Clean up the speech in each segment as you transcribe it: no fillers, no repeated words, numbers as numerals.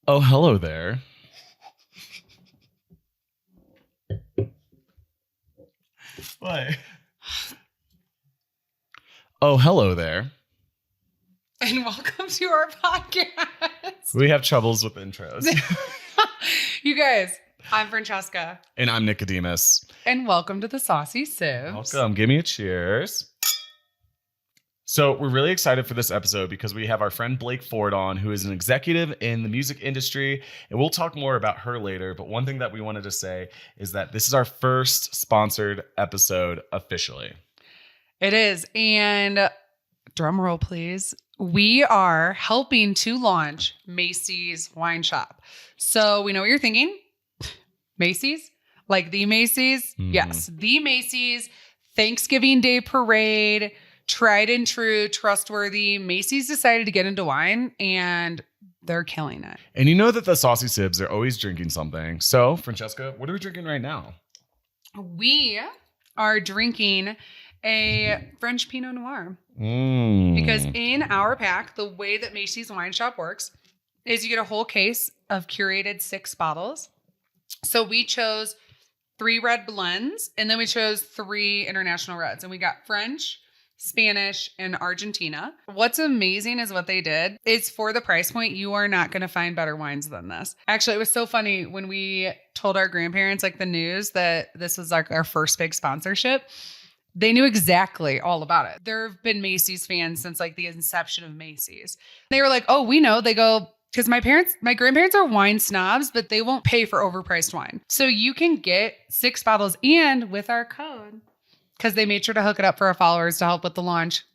Oh, hello there. What? Oh, hello there. And welcome to our podcast. We have troubles with intros. You guys, I'm Francesca. And I'm Nicodemus. And welcome to the Saucy Sibz. Welcome. Give me a cheers. So we're really excited for this episode because we have our friend Blaike Ford on, who is an executive in the music industry. And we'll talk more about her later. But one thing that we wanted to say is that this is our first sponsored episode officially. It is. And drum roll, please. We are helping to launch Macy's Wine Shop. So we know what you're thinking. Macy's? Like the Macy's? Mm-hmm. Yes. The Macy's Thanksgiving Day Parade. Tried and true, trustworthy. Macy's decided to get into wine and they're killing it. And you know that the Saucy Sibz are always drinking something. So, Francesca, what are we drinking right now? We are drinking a French Pinot Noir. Because in our pack, the way that Macy's Wine Shop works is you get a whole case of curated 6 bottles. So we chose 3 red blends and then we chose 3 international reds. And we got French, Spanish, and Argentina. What's amazing is what they did is for the price point, you are not going to find better wines than this. Actually, it was so funny when we told our grandparents like the news that this was like our first big sponsorship. They knew exactly all about it. There have been Macy's fans since like the inception of Macy's. They were like, oh, we know. They go, because my grandparents are wine snobs, but they won't pay for overpriced wine. So you can get 6 bottles and with our code, because they made sure to hook it up for our followers to help with the launch.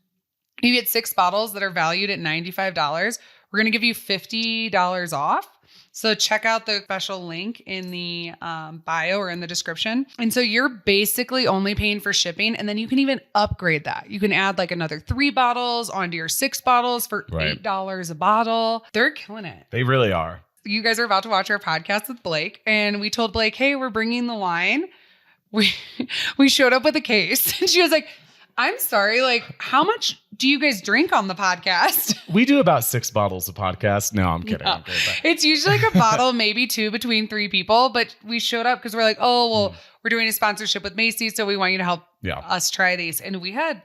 You get 6 bottles that are valued at $95. We're going to give you $50 off. So check out the special link in the bio or in the description. And so you're basically only paying for shipping. And then you can even upgrade that. You can add like another 3 bottles onto your 6 bottles for $8 a bottle. They're killing it. They really are. You guys are about to watch our podcast with Blaike. And we told Blaike, hey, we're bringing the wine. We showed up with a case and she was like, I'm sorry, like how much do you guys drink on the podcast? We do about 6 bottles a podcast. No, I'm kidding. No. I'm kidding. It's usually like a bottle, maybe 2 between 3 people, but we showed up because we're like, oh, well, we're doing a sponsorship with Macy's. So we want you to help us try these. And we had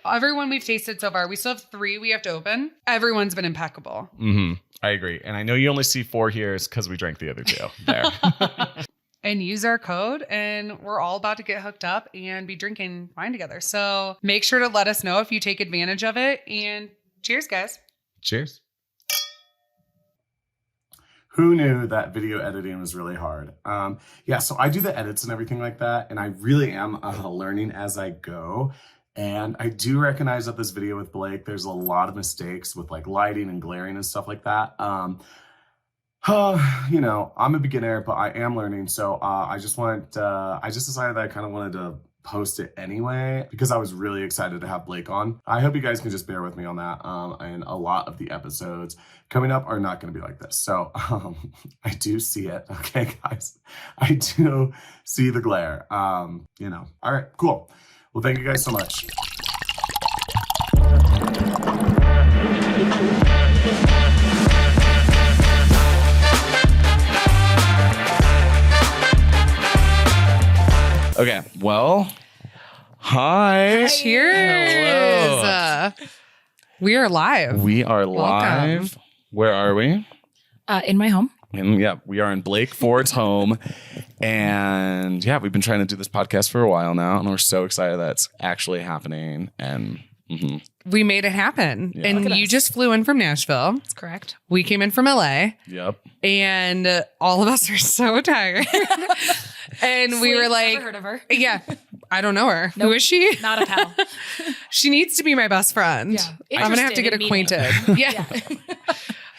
everyone we've tasted so far. We still have 3 we have to open. Everyone's been impeccable. Mm-hmm. I agree. And I know you only see 4 here is because we drank the other 2 there. And use our code, and we're all about to get hooked up and be drinking wine together. So make sure to let us know if you take advantage of it. And cheers, guys. Cheers. Who knew that video editing was really hard? So I do the edits and everything like that, and I really am learning as I go. And I do recognize that this video with Blaike, there's a lot of mistakes with like lighting and glaring and stuff like that. I'm a beginner, but I am learning. So I just decided that I kind of wanted to post it anyway because I was really excited to have Blaike on. I hope you guys can just bear with me on that. And a lot of the episodes coming up are not going to be like this. So I do see it. Okay, guys, I do see the glare. All right, cool. Well, thank you guys so much. Okay, well, hi. Cheers. Hello. We are live. We are live. Welcome. Where are we? In my home. And we are in Blaike Ford's home. And we've been trying to do this podcast for a while now. And we're so excited that it's actually happening. And we made it happen. Yeah. And you just flew in from Nashville. That's correct. We came in from LA. Yep. And all of us are so tired. And we were like, never heard of her. Yeah, I don't know her. Nope. Who is she? Not a pal. She needs to be my best friend. Yeah. I'm going to have to get Interested in acquainted. meeting.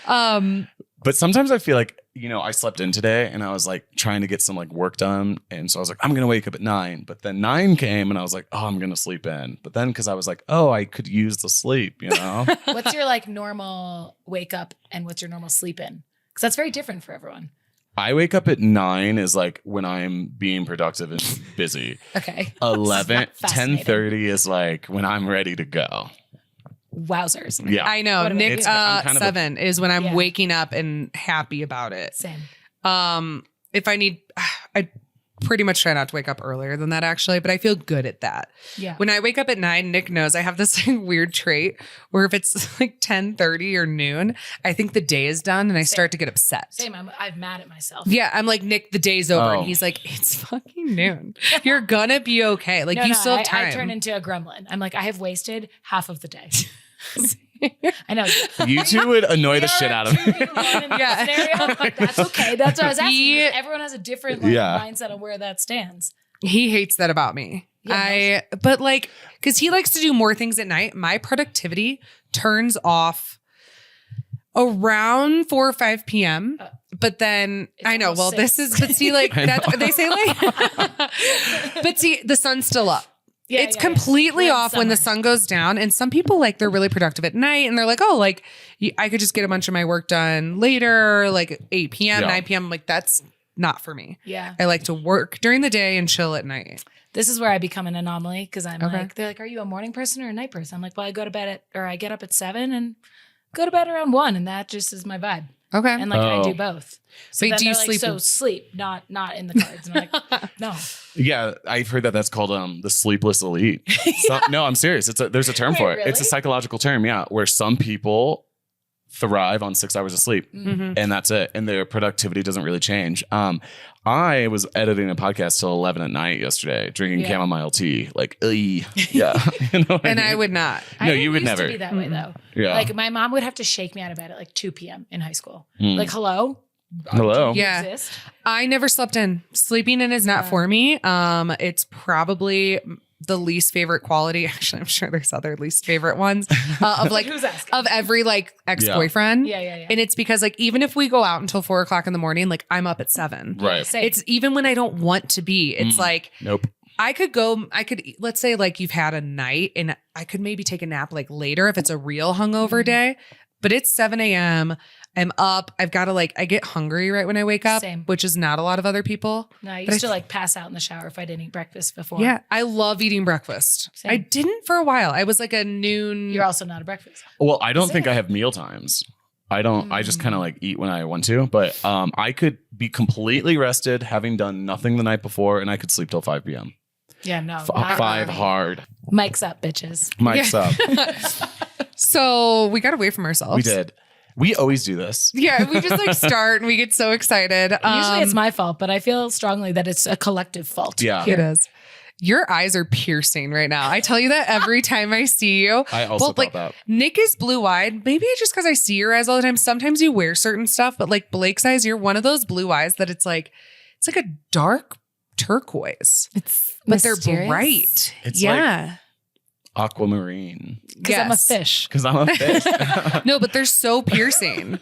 Yeah. But sometimes I feel like, I slept in today and I was like trying to get some like work done. And so I was like, I'm going to wake up at 9. But then 9 came and I was like, oh, I'm going to sleep in. But then because I was like, oh, I could use the sleep, What's your like normal wake up and what's your normal sleep in? Because that's very different for everyone. I wake up at 9 is like when I'm being productive and busy. Okay. 11, Fascinating. 10:30 is like when I'm ready to go. wowzers. Yeah. I know. What about Nick, you? I'm kind of 7 is when I'm Yeah. waking up and happy about it. Same. If I need, I pretty much try not to wake up earlier than that actually, but I feel good at that. Yeah. When I wake up at 9, Nick knows I have this like, weird trait where if it's like 10:30 or noon, I think the day is done and I start to get upset. Same. I'm mad at myself. Yeah, I'm like, Nick, the day's over. Oh. And he's like, it's fucking noon. You're gonna be okay. Like, you still have time. I turn into a gremlin. I'm like, I have wasted half of the day. I know. You two would annoy the shit out of me. Yeah. Scenario. Like, that's okay. That's what I was asking. He- Everyone has a different like, Yeah. mindset of where that stands. He hates that about me. Yeah, But like, because he likes to do more things at night, my productivity turns off around 4 or 5 p.m. But then It's I know, almost well, 6. but see, like, I that's know. what they say, like, but see, the sun's still up. Yeah, It's yeah, yeah. completely We're in off when the summer. sun goes down. And some people like they're really productive at night and they're like, oh, like I could just get a bunch of my work done later, like 8 p.m., Yeah. 9 p.m. I'm like, that's not for me. Yeah. I like to work during the day and chill at night. This is where I become an anomaly because I'm Okay. like, they're like, are you a morning person or a night person? I'm like, well, I go to bed I get up at 7 and go to bed around 1. And that just is my vibe. Okay. And like, I Oh. do both. So Wait, then do you they're like, sleep- so sleep, not in the cards. And I'm like, no. Yeah, I've heard that that's called the sleepless elite. No, I'm serious. There's a term Wait, for it. It's a really? psychological term, yeah, where some people thrive on 6 hours of sleep Mhm. and that's it, and their productivity doesn't really change. I was editing a podcast till 11 at night yesterday, drinking Yeah. chamomile tea, like, yeah, you know what And I I mean? would not. No, I you would used never. to be that way though. Yeah. Like my mom would have to shake me out of bed at like 2 p.m. in high school. Mm. Like, hello? Hello. Do you Yeah. exist? I never slept in. Sleeping in is not Yeah. for me. It's probably the least favorite quality. Actually, I'm sure there's other least favorite ones of like Who's asking? of every like ex-boyfriend. Yeah. And it's because like even if we go out until 4 o'clock in the morning, like I'm up at 7. Right. Same. It's even when I don't want to be. It's Mm. like Nope. let's say like you've had a night and I could maybe take a nap like later if it's a real hungover day, but it's 7 a.m. I'm up. I've got to like, I get hungry right when I wake up, Same. which is not a lot of other people. No, I But used to like pass out in the shower if I didn't eat breakfast before. Yeah. I love eating breakfast. Same. I didn't for a while. I was like a noon. You're also not a breakfast. Well, I don't Is think it? I have meal times. I don't. I just Mm. kind of like eat when I want to. But I could be completely rested, having done nothing the night before, and I could sleep till 5 p.m. Yeah, no. F- not 5 for me. hard. Mike's up, bitches. Mike's up. So we got away from ourselves. We did. We always do this. Yeah. We just like start and we get so excited. Usually it's my fault, but I feel strongly that it's a collective fault. Yeah. It is. Your eyes are piercing right now. I tell you that every time I see you. I also thought like that. Nick is blue-eyed. Maybe it's just because I see your eyes all the time. Sometimes you wear certain stuff, but like Blake's eyes, you're one of those blue eyes that it's like a dark turquoise, It's but they're mysterious. bright. It's yeah. Aquamarine. Because I'm a fish. Because I'm a fish. No, but they're so piercing.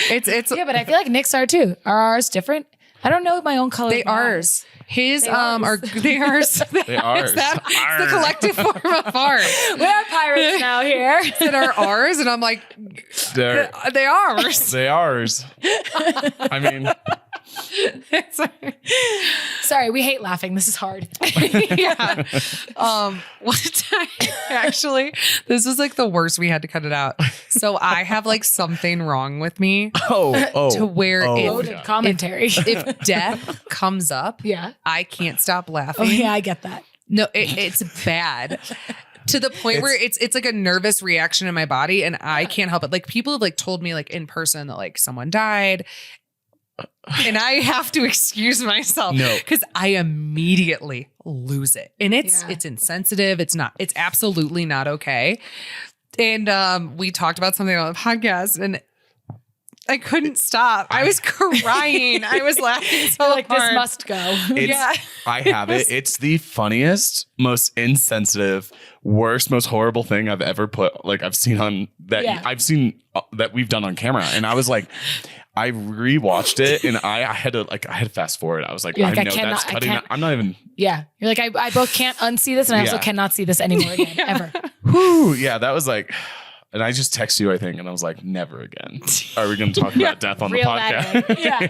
It's Yeah, but I feel like Nick's are too. Are ours different? I don't know my own color. they of my ours. eyes. His They are ours. they ours. They ours. It's the Arr. collective form of ours. We're pirates now here. That are ours, and I'm like, They're- they ours. they ours. I mean, It's like- Sorry, we hate laughing. This is hard. yeah. One time, actually, this was like the worst. We had to cut it out. So I have like something wrong with me oh. to where Oh, if, Loaded yeah. commentary. if death comes up, yeah. I can't stop Oh laughing. yeah, I get that. No, it's bad. To the point where it's like a nervous reaction in my body and I can't help it. Like people have like told me like in person that like someone died and I have to excuse myself No. because I immediately lose it. And it's Yeah. insensitive. It's absolutely not okay. And we talked about something on the podcast and I couldn't stop. I was crying. I was laughing so Like this hard. must go. It's, Yeah. I have it. It's the funniest, most insensitive, worst, most horrible thing I've ever I've seen on that. Yeah. I've seen that we've done on camera. And I was like, I rewatched it and I had to fast forward. I was like, You're like, I I know cannot- that's I cutting. can't- I'm not even. Yeah. You're like, I both can't unsee this and I also Yeah. cannot see this anymore again. Ever. Whew, yeah, that was like. And I just text you, I think, and I was like, never again. Are we going to talk about death on the Real podcast? bad. Yeah.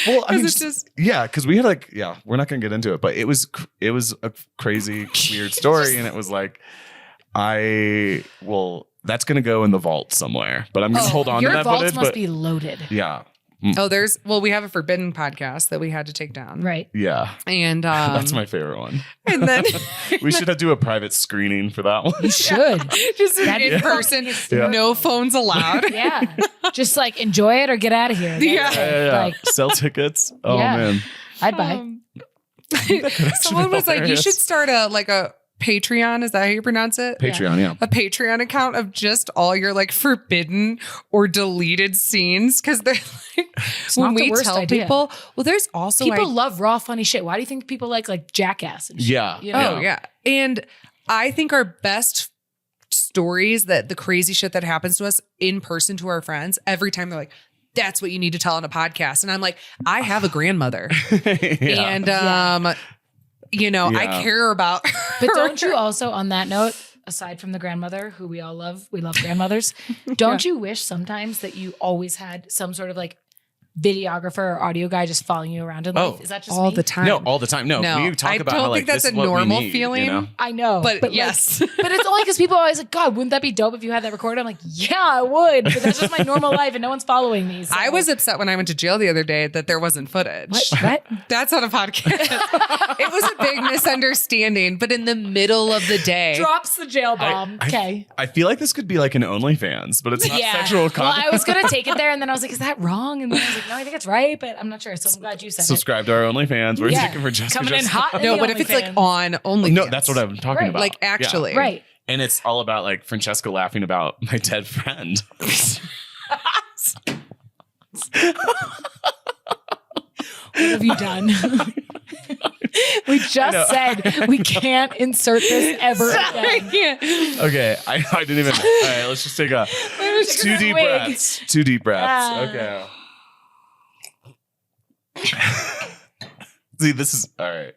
Well, I mean, It's just- yeah, because we had we're not going to get into it, but it was a crazy, weird story, and it was like, That's going to go in the vault somewhere, but I'm going to hold on to Your that vaults footage. must But be loaded. yeah. We have a forbidden podcast that we had to take down. Right. Yeah. And That's my favorite one. and then We should do a private screening for that one. You should. just That'd in be person, Yeah. no phones allowed. Yeah. Just like enjoy it or get out of here. That's Yeah. it. Like, Sell tickets. Oh, Yeah. man. I'd buy. Someone was like, you should start a Patreon. Is that how you pronounce it? Patreon, yeah. A Patreon account of just all your like forbidden or deleted scenes. Cause they're like, when not the we worst tell idea. people, well, there's also People love raw, funny shit. Why do you think people like Jackass and shit? Yeah. You know? Oh, yeah. And I think our best stories, that the crazy shit that happens to us in person to our friends, every time they're like, that's what you need to tell on a podcast. And I'm like, I have a grandmother. Yeah. And, Yeah. I care about her. But don't you also, on that note, aside from the grandmother, who we all love, we love grandmothers, don't you wish sometimes that you always had some sort of like videographer or audio guy just following you around in life? Oh, Is that just all me? the time? No, all the time. No, No, we talk I about don't how think like that's this a is what we normal need, feeling. You know? I know. But like, yes. but it's only because people are always like, God, wouldn't that be dope if you had that recorded? I'm like, yeah, I would. But that's just my normal life and no one's following me. So. I was upset when I went to jail the other day that there wasn't footage. What? That's on a podcast. It was a big misunderstanding, but in the middle of the day. Drops the jail bomb. Okay. I feel like this could be like an OnlyFans, but it's not Yeah. sexual Well, content. I was going to take it there and then I was like, is that wrong? And then I was like, no, I think it's right, but I'm not sure. So I'm glad you said it. Subscribe to our OnlyFans. We're Yeah. taking for Jessica. Coming in hot. No, but if it's like on OnlyFans. No, that's what I'm talking Right, about. Like actually. Yeah. Right. And it's all about like Francesca laughing about my dead friend. What have you done? We just said we can't insert this ever again. Okay, I didn't even. All right, let's just take a two deep wig. breaths. 2 deep breaths. Ah. Okay. See, this is all right.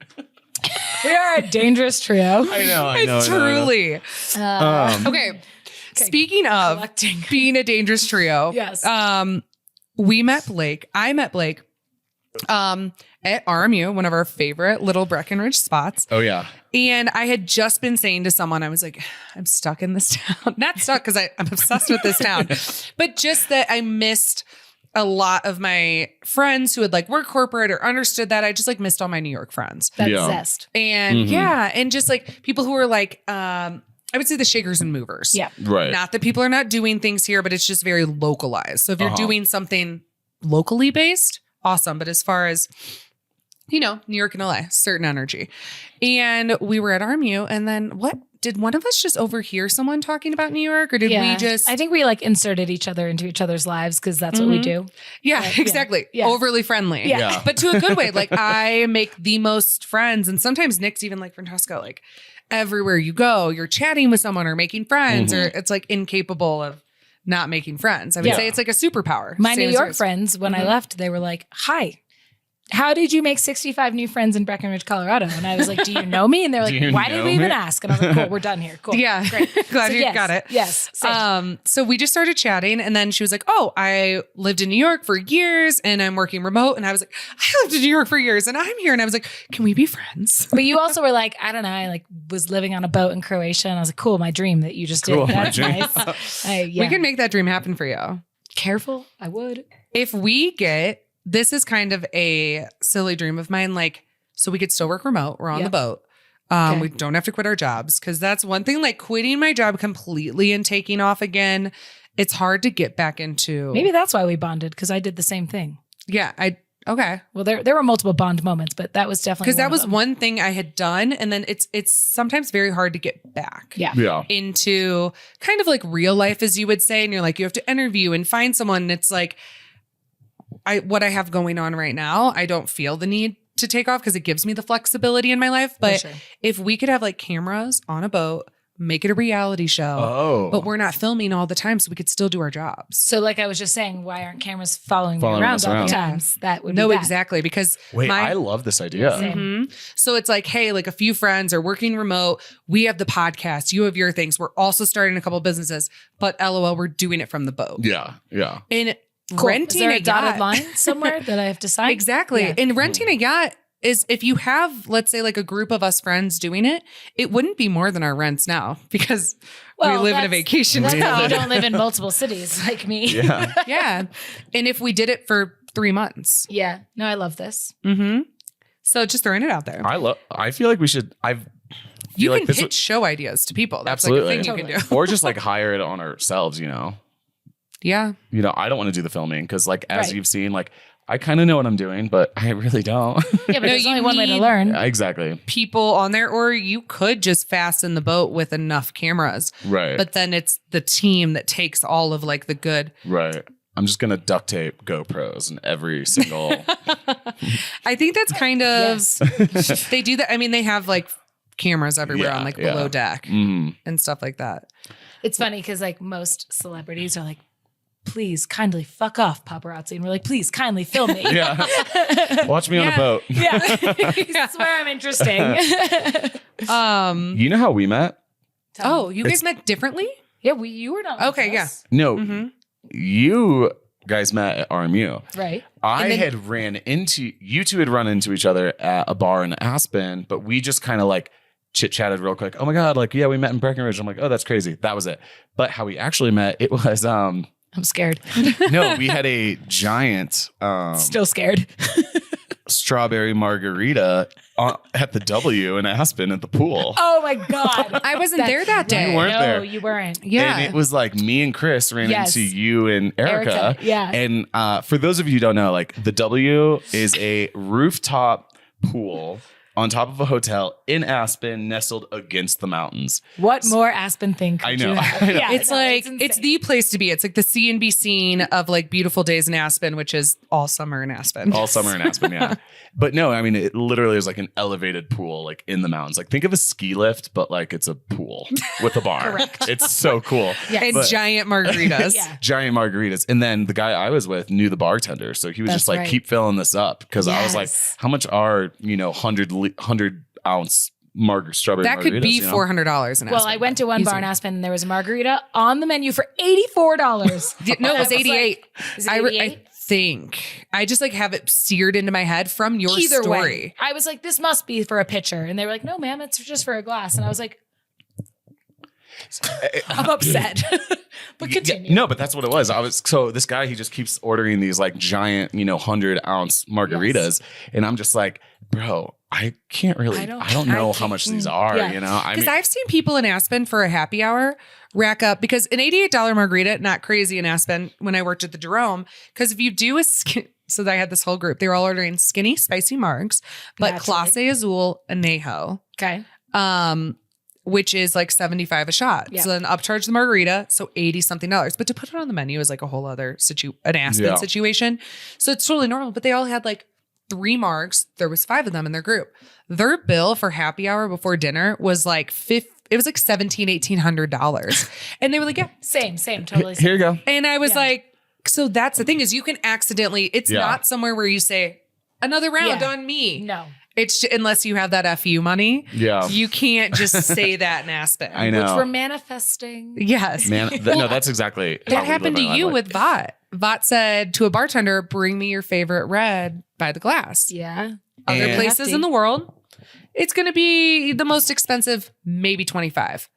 We are a dangerous trio. I know. Truly. Okay. Speaking of Collecting. being a dangerous trio. Yes. We met Blake. I met Blake at RMU, one of our favorite little Breckenridge spots. Oh yeah. And I had just been saying to someone, I was like, I'm stuck in this town. Not stuck because I'm obsessed with this town, but just that I missed a lot of my friends who had like worked corporate or understood that. I just like missed all my New York friends. That Yeah. zest. And Mhm. yeah, and just like people who are like, I would say the shakers and movers. Yeah. Right. Not that people are not doing things here, but it's just very localized. So if you're Uh-huh. doing something locally based, awesome. But as far as, New York and LA, certain energy. And we were at RMU, and then did one of us just overhear someone talking about New York, or did we just? I think we like inserted each other into each other's lives because that's what we Mhm. do. yeah, yeah, exactly. yeah. Overly friendly. Yeah. Yeah. But to a good way. Like I make the most friends, and sometimes Nick's even like Francesca, like everywhere you go, you're chatting with someone or making friends, or it's like incapable of not making friends. I would Yeah. say it's like a superpower. My Same New as York yours. friends, when I Mhm. left, they were like, hi. How did you make 65 new friends in Breckenridge, Colorado? And I was like, do you know me? And they're Do like, you why did know we even me? ask? And I was like, cool, we're done here. Cool. Yeah. Great. Glad So you yes, got it. Yes. Same. So we just started chatting, and then she was like, "Oh, I lived in New York for years, and I'm working remote." And I was like, "I lived in New York for years, and I'm here." And I was like, "Can we be friends?" But you also were like, I don't know, I like was living on a boat in Croatia. And I was like, cool, my dream that you just Cool, did. my That's dream. nice. We can make that dream happen for you. Careful. I would. If we get this is kind of a silly dream of mine, like so we could still work remote. We're on Yeah. the boat. Okay. We don't have to quit our jobs because that's one thing. Like quitting my job completely and taking off again, it's hard to get back into. Maybe that's why we bonded because I did the same thing. Yeah. Okay. Well, there were multiple bond moments, but that was definitely Because that of was them. one thing I had done, and then it's sometimes very hard to get back. Yeah. Yeah. Into kind of like real life, as you would say, and you're like you have to interview and find someone. And it's like what I have going on right now, I don't feel the need to take off because it gives me the flexibility in my life. But sure. if we could have like cameras on a boat, make it a reality show, Oh. but we're not filming all the time, so we could still do our jobs. So, like I was just saying, why aren't cameras following Following me around us all around. the times? That would No, be bad. exactly, because Wait, I love this idea. Same. Mhm. So it's like, hey, like a few friends are working remote. We have the podcast. You have your things. We're also starting a couple businesses, but LOL, we're doing it from the boat. Yeah. Yeah. And Cool. renting Is there a a dotted yacht. line somewhere that I have to sign? Exactly. Yeah. And renting a yacht is if you have, let's say, like a group of us friends doing it, it wouldn't be more than our rents now because we live in a vacation That's town. you don't live in multiple cities like me. Yeah. Yeah. And if we did it for 3 months. Yeah. No, I love this. Mm-hmm. So just throwing it out there. I feel like we should. You like can this pitch show ideas to people. That's Absolutely. like a thing you can do. or just like hire it on ourselves. Yeah. I don't want to do the filming because, like, as Right. you've seen, like, I kind of know what I'm doing, but I really don't. Yeah, but there's you only one way to need- learn. Exactly. People on there, or you could just fasten the boat with enough cameras. Right. But then it's the team that takes all of like the good. Right. I'm just gonna duct tape GoPros in every single. I think that's kind of Yes. they do that. I mean, they have like cameras everywhere on like below deck and stuff like that. It's funny because like most celebrities are like, please kindly fuck off, paparazzi. And we're like, please kindly film me. Yeah. Watch me on a Yeah. boat. Yeah. I swear I'm interesting. You know how we met? Oh, you guys met differently? Yeah, you were not. with Okay, yeah. us. No, Mhm. you guys met at RMU. Right. I then- had ran into you two had run into each other at a bar in Aspen, but we just kind of like chit chatted real quick. Oh my God, like, yeah, we met in Breckenridge. I'm like, oh, that's crazy. That was it. But how we actually met, it was I'm scared. no, we had a giant Still scared. strawberry margarita at the W in Aspen at the pool. Oh my God. I wasn't there that day. You weren't no, there. you weren't. Yeah. And it was like me and Chris ran Yes. into you and Erica. Yeah. And for those of you who don't know, like the W is a rooftop pool on top of a hotel in Aspen, nestled against the mountains. What more Aspen thing could I know. you have? I know. Yeah, It's no, like insane. it's the place to be. It's like the see and be seen of like beautiful days in Aspen, which is all summer in Aspen. All summer in Aspen, yeah. But no, I mean, it literally is like an elevated pool, like in the mountains. Like think of a ski lift, but like it's a pool with a bar. Correct. It's so cool. Yes. And But- giant margaritas. Yeah. Giant margaritas. And then the guy I was with knew the bartender. So he was That's just like, right. keep filling this up. Cause I was like, Yes. how much are, 100 ounce strawberry That could margaritas, be you know? $400 in Aspen. Well, I went to one bar in Easy. Aspen and there was a margarita on the menu for $84. No, it was I like, 88. is it I 88? think. I just like have it seared into my head from your Either story. way, I was like, this must be for a pitcher. And they were like, no, ma'am, it's just for a glass. And I was like, I'm upset. But continue. No, but that's what it was. So this guy, he just keeps ordering these like giant, 100 ounce margaritas. Yes. And I'm just like, bro, I can't really, I don't know how much these are, Yeah. I Because mean, I've seen people in Aspen for a happy hour rack up because an $88 margarita, not crazy in Aspen when I worked at the Jerome. Because if you do so I had this whole group, they were all ordering skinny, spicy margs, but Naturally. Clase Azul Anejo, Okay. which is like $75 a shot. Yeah. So then upcharge the margarita, so $80 something. But to put it on the menu is like a whole other an Aspen Yeah. situation. So it's totally normal. But they all had like 3 margs. There was 5 of them in their group. Their bill for happy hour before dinner was like it was like $1,800. And they were like, yeah. Same, totally. here you go. And I was Yeah. like, so that's the thing is you can accidentally, it's Yeah. not somewhere where you say another round Yeah. on me. No. It's unless you have that FU money, Yeah. you can't just say that in Aspen. I know. Which we're manifesting. Yes. Man, no, that's exactly how That we happened to live our you life. with Vot. Vot said to a bartender, bring me your favorite red by the glass. Yeah. Other And- places Hefty. in the world, it's going to be the most expensive, maybe 25.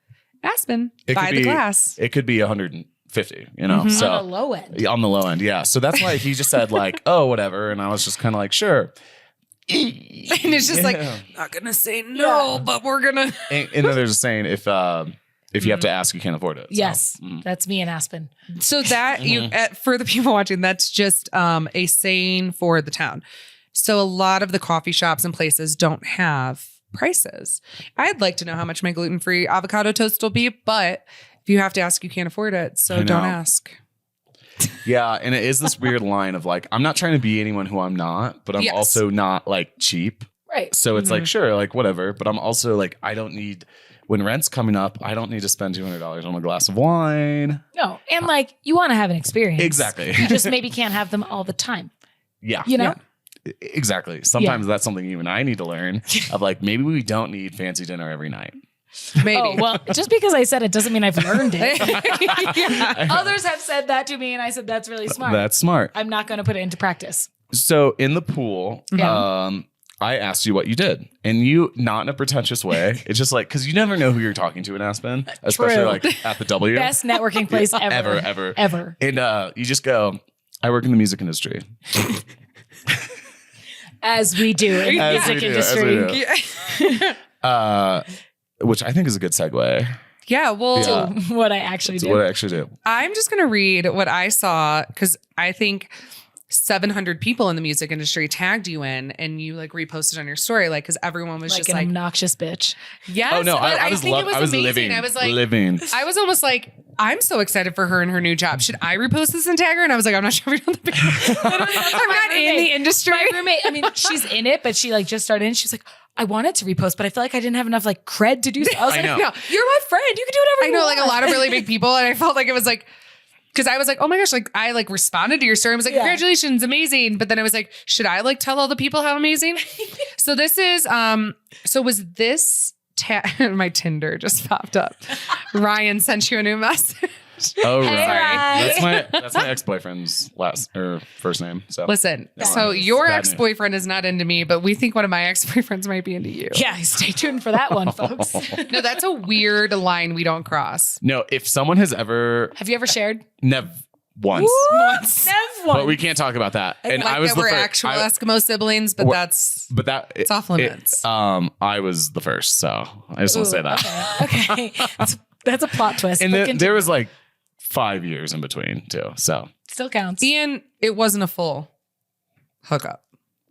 Aspen, It by could the be- glass. It could be 150, So On the low end. yeah, on the low end, yeah. So that's why he just said like, oh, whatever. And I was just kind of like, sure. And it's just like, not going to say no, but we're going to. And then there's a saying, if you have to ask, you can't afford it. So, Yes. mm. That's me in Aspen. So that for the people watching, that's just a saying for the town. So a lot of the coffee shops and places don't have prices. I'd like to know how much my gluten-free avocado toast will be, but if you have to ask, you can't afford it. So I don't know. ask. Yeah, and it is this weird line of like, I'm not trying to be anyone who I'm not, but I'm Yes. also not like cheap. Right. So it's like, sure, like whatever. But I'm also like, I don't need, when rent's coming up, I don't need to spend $200 on a glass of wine. No. And like, you want to have an experience. Exactly. You just maybe can't have them all the time. Yeah. You know? Exactly. Sometimes that's something you and I need to learn of like, maybe we don't need fancy dinner every night. Maybe. Oh, well, just because I said it doesn't mean I've learned it. Yeah. Others have said that to me, and I said, that's really smart. That's smart. I'm not going to put it into practice. So in the pool, Yeah. I asked you what you did, and you, not in a pretentious way. It's just like, because you never know who you're talking to in Aspen, especially True. like at the W. Best networking place ever. Ever. And you just go, I work in the music industry. As we do in the As we music do, industry. as we do. Which I think is a good segue. Yeah, well, Yeah. What I actually To do. what I actually do. I'm just going to read what I saw because I think 700 people in the music industry tagged you in and you like reposted on your story, like, because everyone was Like just an like, obnoxious bitch. yes. Oh no, but I was think it was amazing. living. I was like, living. I was almost like, I'm so excited for her and her new job. Should I repost this and tag her? And I was like, I'm not sure if you're on the I'm not in the industry. My roommate, I mean, she's in it, but she like just started in. She's like, I wanted to repost, but I feel like I didn't have enough like cred to do so. I was I like, know. no, you're my friend. You can do whatever I you know want. like a lot of really big people. And I felt like it was like, because I was like, oh my gosh, like I like responded to your story. I was like, Yeah. congratulations, amazing. But then I was like, should I like tell all the people how amazing? So this is, so was this, my Tinder just popped up. Ryan sent you a new message. Oh, Hey, right. Ryan. That's my ex-boyfriend's first name. So Listen, Yeah. so your Bad ex-boyfriend is not into me, but we think one of my ex-boyfriends might be into you. Yeah, stay tuned for that one, folks. No, that's a weird line we don't cross. No, if someone has ever Have you ever shared? once, Once. Never one. but we can't talk about that. And Like I was that the we're first. actual Eskimo siblings, but that's But that it's off limits. I was the first, so I just want to say that. Okay. That's a plot twist. And but there continue. was like 5 years in between too. So Still counts. Ian, it wasn't a full hookup.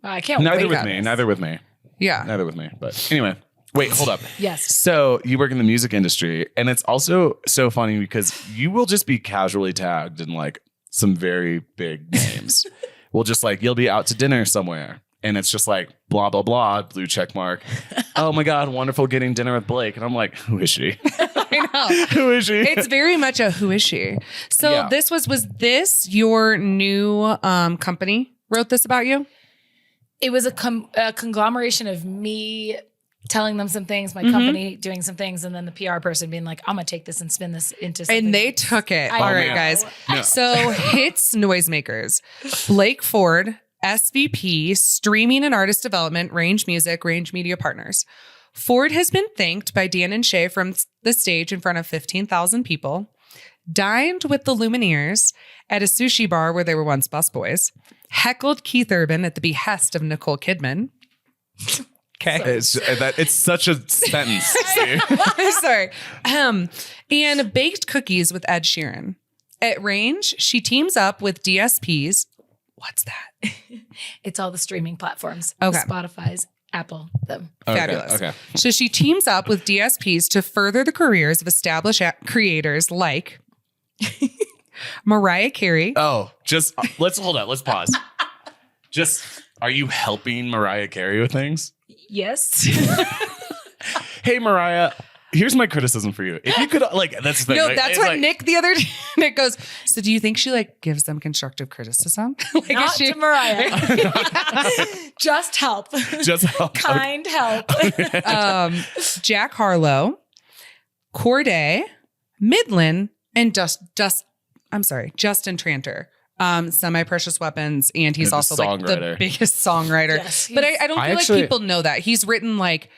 I can't neither wait. with on me, this. neither with me, Yeah. neither with me. But anyway, wait, hold up. Yes. So you work in the music industry, and it's also so funny because you will just be casually tagged in like some very big names. We'll just like, you'll be out to dinner somewhere, and it's just like blah blah blah, blue check mark. Oh my god, wonderful getting dinner with Blaike, and I'm like, who is she? I know. Who is she? It's very much a who is she? So Yeah. this was this your new company wrote this about you? It was a conglomeration of me telling them some things, Mm-hmm. my company doing some things, and then the PR person being like, I'm going to take this and spin this into something. And they took it. I All right, know. guys. No. So hits noisemakers. Blaike Ford, SVP, Streaming and Artist Development, Range Music, Range Media Partners. Ford has been thanked by Dan and Shay from the stage in front of 15,000 people, dined with the Lumineers at a sushi bar where they were once busboys, heckled Keith Urban at the behest of Nicole Kidman. Okay. It's such a sentence. See? Sorry. And baked cookies with Ed Sheeran. At Range, she teams up with DSPs. What's that? It's all the streaming platforms. Okay. Spotify's, Apple, them. Fabulous. Okay. So she teams up with DSPs to further the careers of established creators like Mariah Carey. Oh, just let's hold on. Let's pause. Just, are you helping Mariah Carey with things? Yes. Hey, Mariah, here's my criticism for you. If you could, like, that's the thing. No, like, that's it's what like, Nick the other day, Nick goes, so do you think she like gives them constructive criticism? Like, is Not she- to Mariah. Just help. just help. Kind help. Jack Harlow, Cordae, Midland, and Justin Tranter. Semi-Precious Weapons, and he's The also like the songwriter. biggest songwriter. Yes, But I don't I feel actually- like people know that. He's written like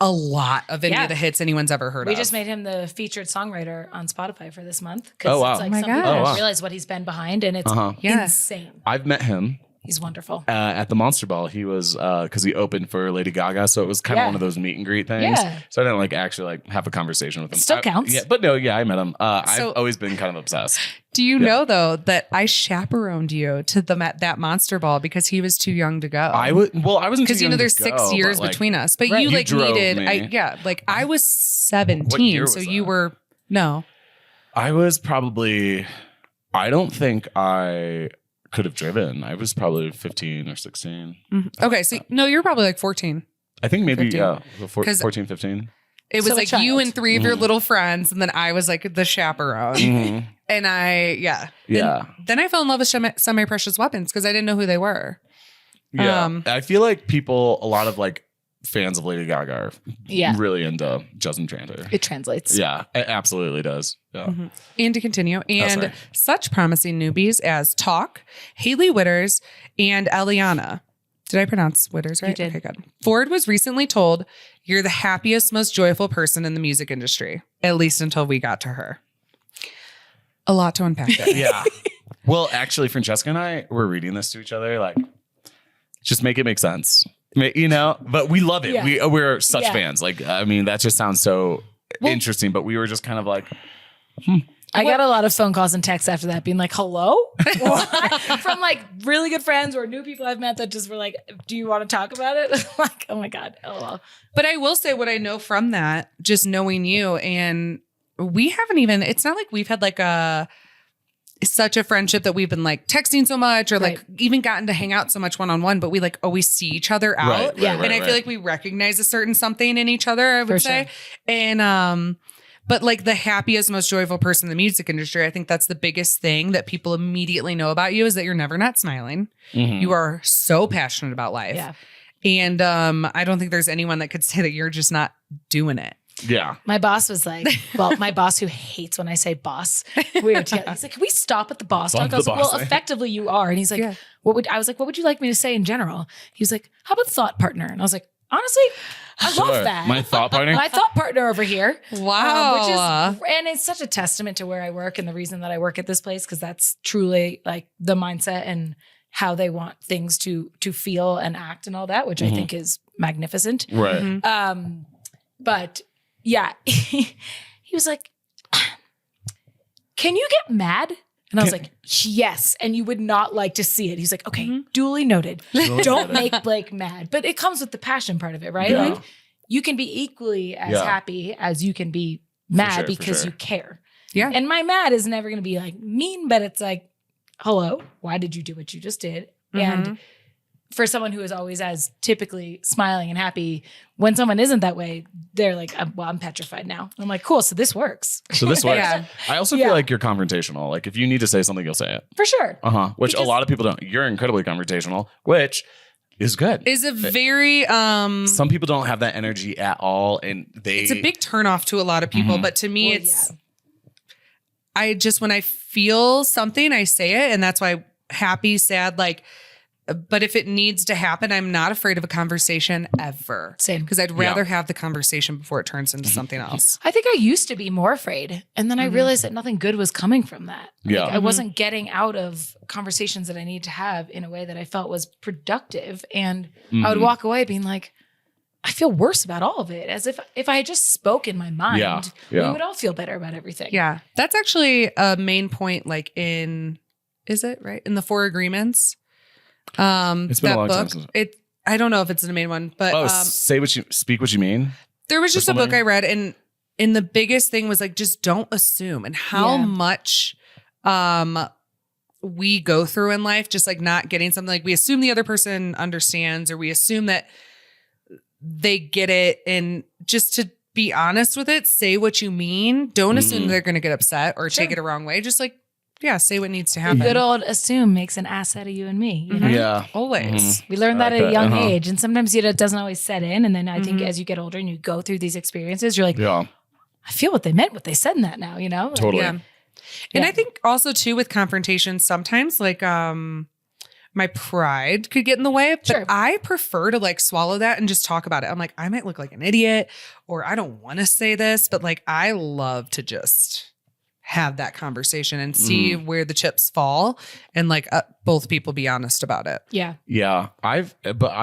a lot of any Yeah. of the hits anyone's ever heard We of. just made him the featured songwriter on Spotify for this month. 'Cause Oh, wow. It's like Oh my some people gosh. Oh, wow. don't realize what he's been behind, and it's Uh-huh. Yeah. insane. I've met him He's wonderful. at the Monster Ball. He was because he opened for Lady Gaga, so it was kind of Yeah. one of those meet and greet things. Yeah. So I didn't like actually like have a conversation with him. Still I- counts. Yeah, but no, yeah, I met him. So- I've always been kind of obsessed. Do you know though that I chaperoned you to that Monster Ball because he was too young to go? I wasn't because too young to there's 6 go, years but, like, between us, but Right. you You like drove needed. me. I was 17, year so was you that? were no. I was probably. I don't think I could have driven. I was probably 15 or 16. Okay, so no, you're probably like 14. I think maybe 15. yeah, 'Cause- 14, 15. It was So a like you child. and 3 of your Mhm. little friends, and then I was like the chaperone. Mhm. And Yeah. Then I fell in love with Semi-Precious Weapons because I didn't know who they were. Yeah. I feel like a lot of like fans of Lady Gaga are Yeah. really into Justin Tranter. It translates. Yeah, it absolutely does. Yeah. And to continue, and sorry. such promising newbies as Talk, Haley Witters, and Eliana. Did I pronounce Witters right? You did. Okay, good. Ford was recently told, "You're the happiest, most joyful person in the music industry," at least until we got to her. A lot to unpack there. Yeah. Well, actually, Francesca and I were reading this to each other, like, just make it make sense, you know. But we love it. Yeah. We're such fans. Like, I mean, that just sounds so interesting. But we were just kind of like, I got a lot of phone calls and texts after that being like, hello? From like really good friends or new people I've met that just were like, do you want to talk about it? Like, oh my God, LOL. But I will say what I know from that, just knowing you, and we haven't even, it's not like we've had like such a friendship that we've been like texting so much or like even gotten to hang out so much one-on-one, but we like always see each other out. And I feel like we recognize a certain something in each other, I would say. Sure. And, but like the happiest, most joyful person in the music industry, I think that's the biggest thing that people immediately know about you is that you're never not smiling. Mm-hmm. You are so passionate about life. Yeah. And I don't think there's anyone that could say that you're just not doing it. Yeah. My boss was like, well, my boss who hates when I say boss, we were together. He's like, can we stop at the boss talk? I was like, well, effectively you are. And he's like, I was like, what would you like me to say in general? He was like, how about thought partner? And I was like, honestly, I love that. My thought partner? My thought partner over here. Wow. And it's such a testament to where I work and the reason that I work at this place, because that's truly like the mindset and how they want things to feel and act and all that, which I think is magnificent. Right. Mm-hmm. But yeah, he was like, can you get mad? And I was like, yes. And you would not like to see it. He's like, okay, duly noted. Don't make Blaike mad. But it comes with the passion part of it, right? Yeah. Like you can be equally as happy as you can be mad because you care. Yeah. And my mad is never going to be like mean, but it's like, hello, why did you do what you just did? And for someone who is always as typically smiling and happy, when someone isn't that way, they're like, I'm petrified now. I'm like, cool. So this works. So this works. I also feel like you're confrontational. Like if you need to say something, you'll say it. For sure. Which a lot of people don't. You're incredibly confrontational, which is good. Is a very some people don't have that energy at all, and it's a big turnoff to a lot of people. But to me, I just when I feel something, I say it, and that's why happy, sad, like. But if it needs to happen, I'm not afraid of a conversation ever. Same. Because I'd rather have the conversation before it turns into something else. I think I used to be more afraid. And then I realized that nothing good was coming from that. Yeah. Like I wasn't getting out of conversations that I needed to have in a way that I felt was productive. And I would walk away being like, I feel worse about all of it. As if I had just spoke in my mind, we would all feel better about everything. Yeah. That's actually a main point, like is it right? In the 4 Agreements. It's been a long time since. I don't know if it's the main one, but speak what you mean. There was just a book I read, and the biggest thing was like just don't assume, and how much we go through in life, just like not getting something, like we assume the other person understands, or we assume that they get it, and just to be honest with it, say what you mean. Don't assume they're going to get upset or take it a wrong way. Just like. Yeah, say what needs to happen. Good old assume makes an ass out of you and me. You know? Yeah. Always. We learn that at a young age. And sometimes it doesn't always set in. And then I think as you get older and you go through these experiences, you're like, I feel what they meant, what they said in that now, you know? Totally. Yeah. And I think also too with confrontation, sometimes like my pride could get in the way. But I prefer to like swallow that and just talk about it. I'm like, I might look like an idiot or I don't want to say this, but like I love to just have that conversation and see where the chips fall and like both people be honest about it. Yeah. Yeah. I've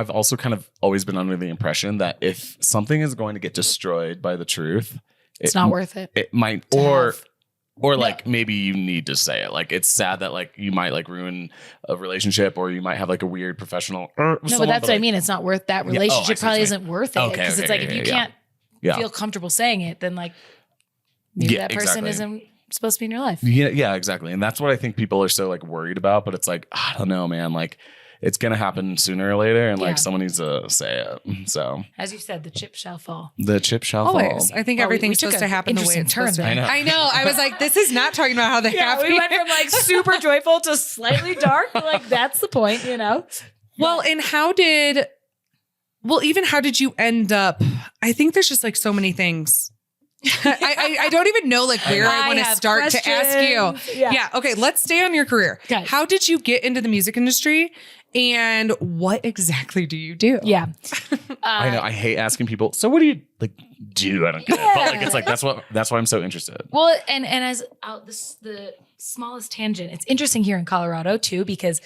also kind of always been under the impression that if something is going to get destroyed by the truth, it's not worth it. It might, or like maybe you need to say it. Like it's sad that like you might like ruin a relationship or you might have like a weird professional. No, but that's what I mean. It's not worth that relationship. Probably isn't worth it because it's like if you can't feel comfortable saying it, then like maybe that person isn't supposed to be in your life. Yeah, exactly. And that's what I think people are so like worried about. But it's like, I don't know, man. Like it's gonna happen sooner or later, and like someone needs to say it. So as you said, the chip shall fall. The chip shall always. fall. I think everything's supposed to happen the way it's supposed to. I know. I was like, this is not talking about how they happen. We went from like super joyful to slightly dark. Like that's the point, you know. Well, and how did you end up? I think there's just like so many things I don't even know like where I want to have start to ask you. questions. Yeah. Okay. Let's stay on your career. Okay. How did you get into the music industry and what exactly do you do? Yeah. I know. I hate asking people. So what do you like do? I don't get it. But like, it's like, that's why I'm so interested. Well, and as the smallest tangent, it's interesting here in Colorado too, because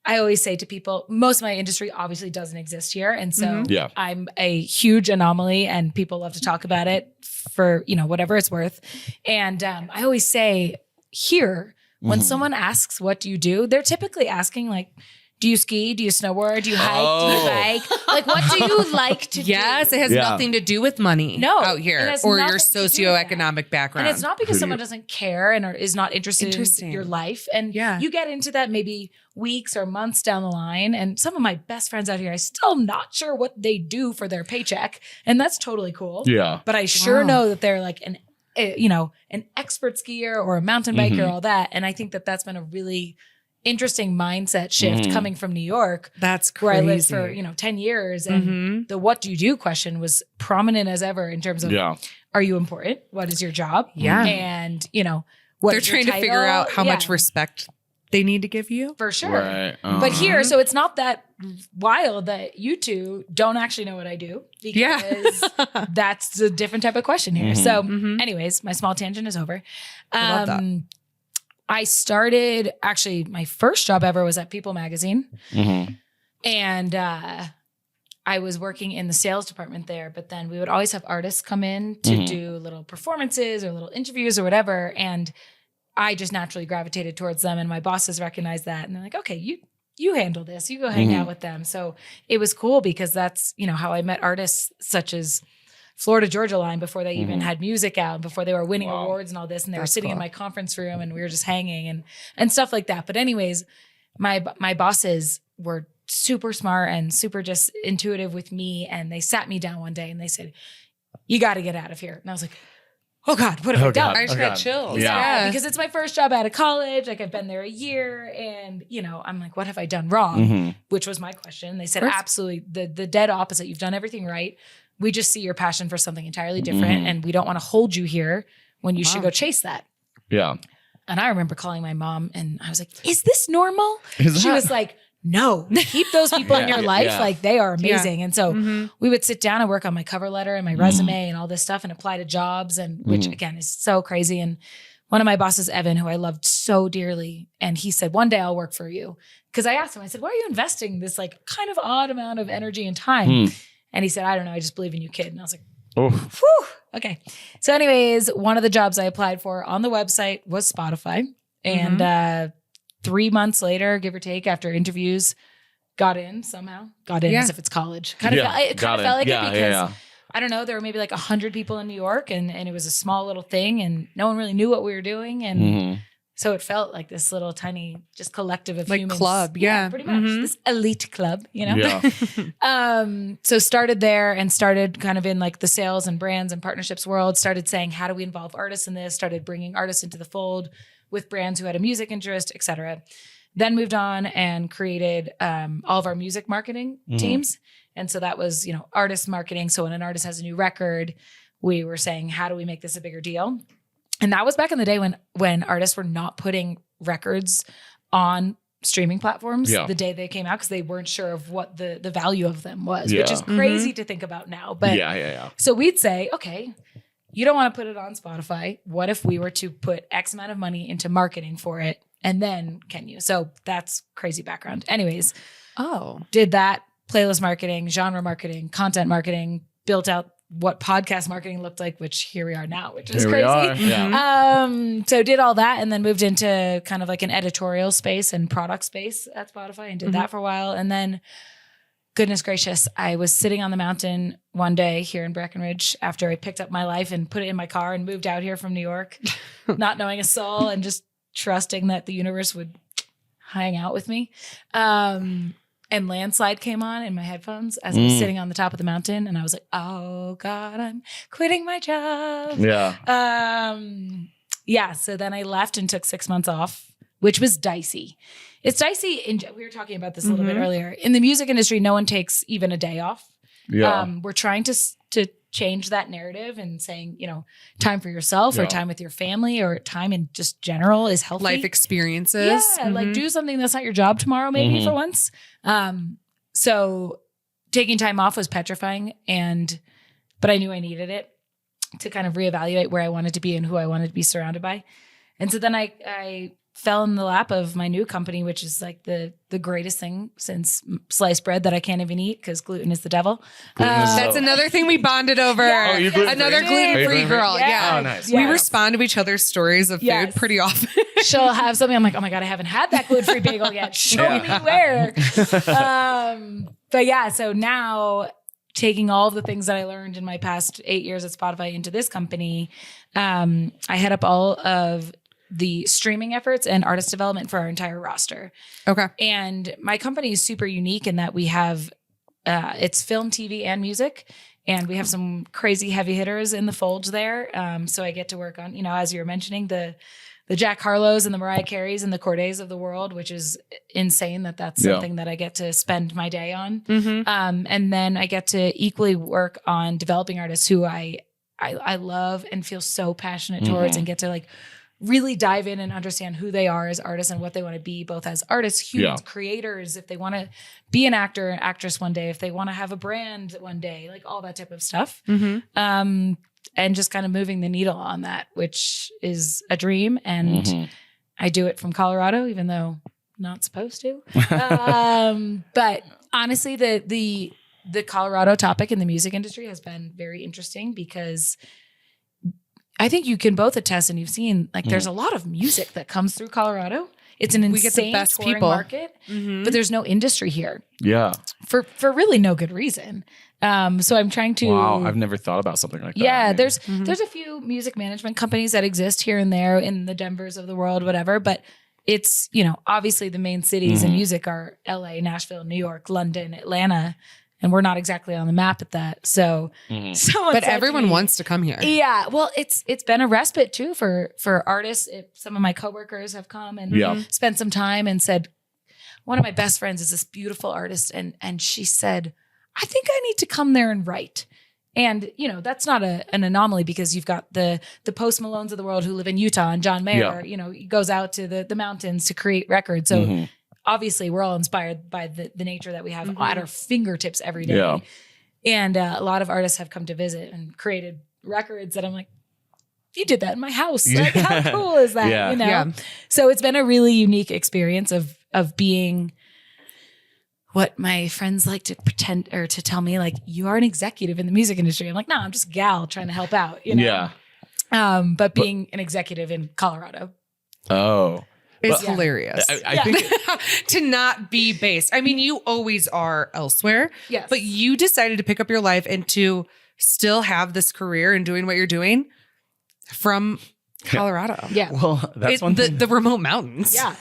I always say to people, most of my industry obviously doesn't exist here. And so Yeah. I'm a huge anomaly and people love to talk about it for, whatever it's worth. And I always say here, when someone asks, what do you do? They're typically asking like, do you ski? Do you snowboard? Do you hike? Do you bike? Like, what do you like to do? Yes, it has Yeah. nothing to do with money No, out it here has or your nothing to do with that. socioeconomic background. And it's not because someone doesn't care and is not interested Interesting. in your life. And Yeah. you get into that maybe weeks or months down the line. And some of my best friends out here, I still not sure what they do for their paycheck. And that's totally cool. Yeah. But I sure Wow. know that they're like an expert skier or a mountain biker, all that. And I think that that's been a really interesting mindset shift coming from New York, That's where I crazy. lived for, 10 years. And the what do you do question was prominent as ever in terms of, Yeah. are you important? What is your job? Yeah. And, what They're is your trying to figure title? out how Yeah, much respect they need to give you. for sure. Right. But here, so it's not that wild that you two don't actually know what I do, because that's a different type of question here. So anyways, my small tangent is over. I love that. I started, actually, my first job ever was at People Magazine. And I was working in the sales department there, but then we would always have artists come in to do little performances or little interviews or whatever. And I just naturally gravitated towards them. And my bosses recognized that. And they're like, okay, you handle this. You go hang out with them. So it was cool because that's, how I met artists such as Florida Georgia Line before they even had music out, before they were winning awards and all this. And they were sitting in my conference room and we were just hanging and stuff like that. But anyways, my bosses were super smart and super just intuitive with me. And they sat me down one day and they said, you got to get out of here. And I was like, oh God, what have I done? God. I just Oh, got God. chills. Yeah. Because it's my first job out of college. Like I've been there a year and, I'm like, what have I done wrong? Which was my question. They said, Of course. absolutely the dead opposite. You've done everything right. We just see your passion for something entirely different. And we don't want to hold you here when you should go chase that. Yeah. And I remember calling my mom and I was like, is this normal? Is She that- was like, no, keep those people in your life. Yeah. Like they are amazing. And so we would sit down and work on my cover letter and my resume and all this stuff and apply to jobs, and which again is so crazy. And one of my bosses, Evan, who I loved so dearly, and he said, one day I'll work for you. Because I asked him, I said, why are you investing this like kind of odd amount of energy and time? And he said, I don't know. I just believe in you, kid. And I was like, Oh. whew. Okay. So anyways, one of the jobs I applied for on the website was Spotify. And 3 months later, give or take, after interviews, got in somehow. Got in as if it's college. It kind of felt like it because I don't know, there were maybe like 100 people in New York and it was a small little thing and no one really knew what we were doing. And so it felt like this little tiny just collective of Like humans. club, yeah. Pretty much. This elite club, Yeah. So started there and started kind of in like the sales and brands and partnerships world, started saying, how do we involve artists in this? Started bringing artists into the fold with brands who had a music interest, et cetera. Then moved on and created all of our music marketing teams. And so that was, artist marketing. So when an artist has a new record, we were saying, how do we make this a bigger deal? And that was back in the day when artists were not putting records on streaming platforms the day they came out because they weren't sure of what the value of them was, which is crazy to think about now. But so we'd say, okay, you don't want to put it on Spotify. What if we were to put X amount of money into marketing for it? And then can you? So that's crazy background. Anyways, did that, playlist marketing, genre marketing, content marketing, built out what podcast marketing looked like, which here we are now, which is crazy. So did all that and then moved into kind of like an editorial space and product space at Spotify and did that for a while. And then goodness gracious, I was sitting on the mountain one day here in Breckenridge after I picked up my life and put it in my car and moved out here from New York, not knowing a soul and just trusting that the universe would hang out with me. And Landslide came on in my headphones as I was sitting on the top of the mountain. And I was like, oh God, I'm quitting my job. So then I left and took 6 months off, which was dicey. It's dicey. We were talking about this a little bit earlier. In the music industry, no one takes even a day off. We're trying to change that narrative and saying, time for yourself or time with your family or time in just general is healthy. Life experiences. Yeah, like do something that's not your job tomorrow, maybe for once. So taking time off was petrifying, but I knew I needed it to kind of reevaluate where I wanted to be and who I wanted to be surrounded by. And so then I fell in the lap of my new company, which is like the greatest thing since sliced bread that I can't even eat because gluten is the devil. That's another thing we bonded over. Yeah. Oh, you gluten-free? Another gluten-free girl. Yeah. Oh, nice. We Yes. respond to each other's stories of food pretty often. She'll have something. I'm like, oh my God, I haven't had that gluten-free bagel yet. Show me where. But yeah, so now taking all of the things that I learned in my past 8 years at Spotify into this company, I head up all of the streaming efforts and artist development for our entire roster. Okay. And my company is super unique in that we have, it's film, TV, and music. And we have some crazy heavy hitters in the folds there. So I get to work on, as you were mentioning, the Jack Harlows and the Mariah Careys and the Cordaes of the world, which is insane that's something that I get to spend my day on. And then I get to equally work on developing artists who I love and feel so passionate towards and get to like really dive in and understand who they are as artists and what they want to be, both as artists, humans, creators, if they want to be an actor, an actress one day, if they want to have a brand one day, like all that type of stuff. And just kind of moving the needle on that, which is a dream. And I do it from Colorado, even though not supposed to. But honestly, the Colorado topic in the music industry has been very interesting because I think you can both attest, and you've seen like there's a lot of music that comes through Colorado. It's an insane get the best touring people. market, but there's no industry here Yeah. for really no good reason. So I'm trying to. Wow. I've never thought about something like that. Yeah, there's a few music management companies that exist here and there in the Denvers of the world, whatever. But it's obviously the main cities in music are L.A., Nashville, New York, London, Atlanta. And we're not exactly on the map at that. So, But everyone wants to come here. Yeah. Well, it's been a respite too for artists. Some of my coworkers have come and spent some time and said, one of my best friends is this beautiful artist. And she said, I think I need to come there and write. And, that's not an anomaly because you've got the Post Malones of the world who live in Utah and John Mayer, he goes out to the mountains to create records. So obviously we're all inspired by the nature that we have at our fingertips every day. Yeah. And a lot of artists have come to visit and created records that I'm like, you did that in my house. Like, how cool is that? Yeah. So it's been a really unique experience of being what my friends like to pretend or to tell me, like, you are an executive in the music industry. I'm like, no, I'm just a gal trying to help out, Yeah. But being an executive in Colorado. Oh. It's hilarious. I think to not be based. I mean, you always are elsewhere. Yes. But you decided to pick up your life and to still have this career and doing what you're doing from Colorado. Yeah. well, that's one thing. The remote mountains. Yeah.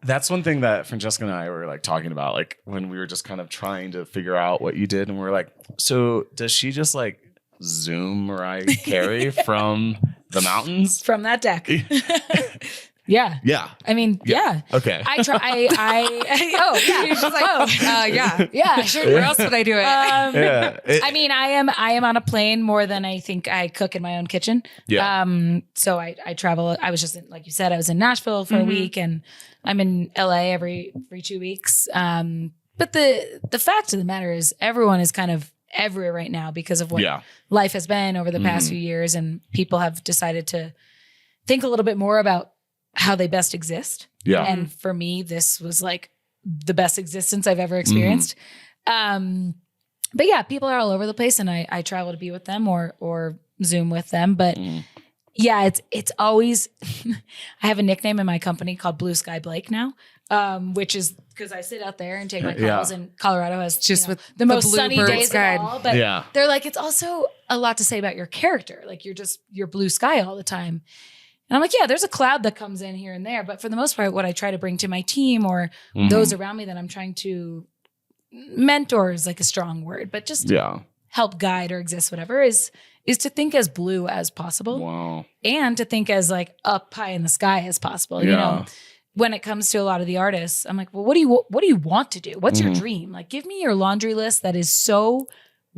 That's one thing that Francesca and I were like talking about, like when we were just kind of trying to figure out what you did, and we're like, so does she just like Zoom Mariah Carey from the mountains? From that deck. Yeah. Yeah. I mean, yeah. Okay. I try. Oh, yeah. She's just like, yeah. Yeah, sure. Where else would I do it? Yeah. I mean, I am on a plane more than I think I cook in my own kitchen. Yeah. So I travel. I was just like you said, I was in Nashville for a week, and I'm in LA every 2 weeks. But the fact of the matter is, everyone is kind of everywhere right now because of what life has been over the past few years, and people have decided to think a little bit more about how they best exist. Yeah. And for me, this was like the best existence I've ever experienced. But yeah, people are all over the place, and I travel to be with them or Zoom with them. But yeah, it's always, I have a nickname in my company called Blue Sky Blaike now, which is because I sit out there and take my calls, and Colorado has Just with the most sunny bluebird days sky. of all. But they're like, it's also a lot to say about your character. Like you're blue sky all the time. And I'm like, yeah, there's a cloud that comes in here and there. But for the most part, what I try to bring to my team or those around me that I'm trying to mentor is like a strong word, but just help guide or exist, whatever, is to think as blue as possible. Wow. And to think as like up high in the sky as possible. You know, when it comes to a lot of the artists, I'm like, well, what do you want to do? What's your dream? Like, give me your laundry list that is so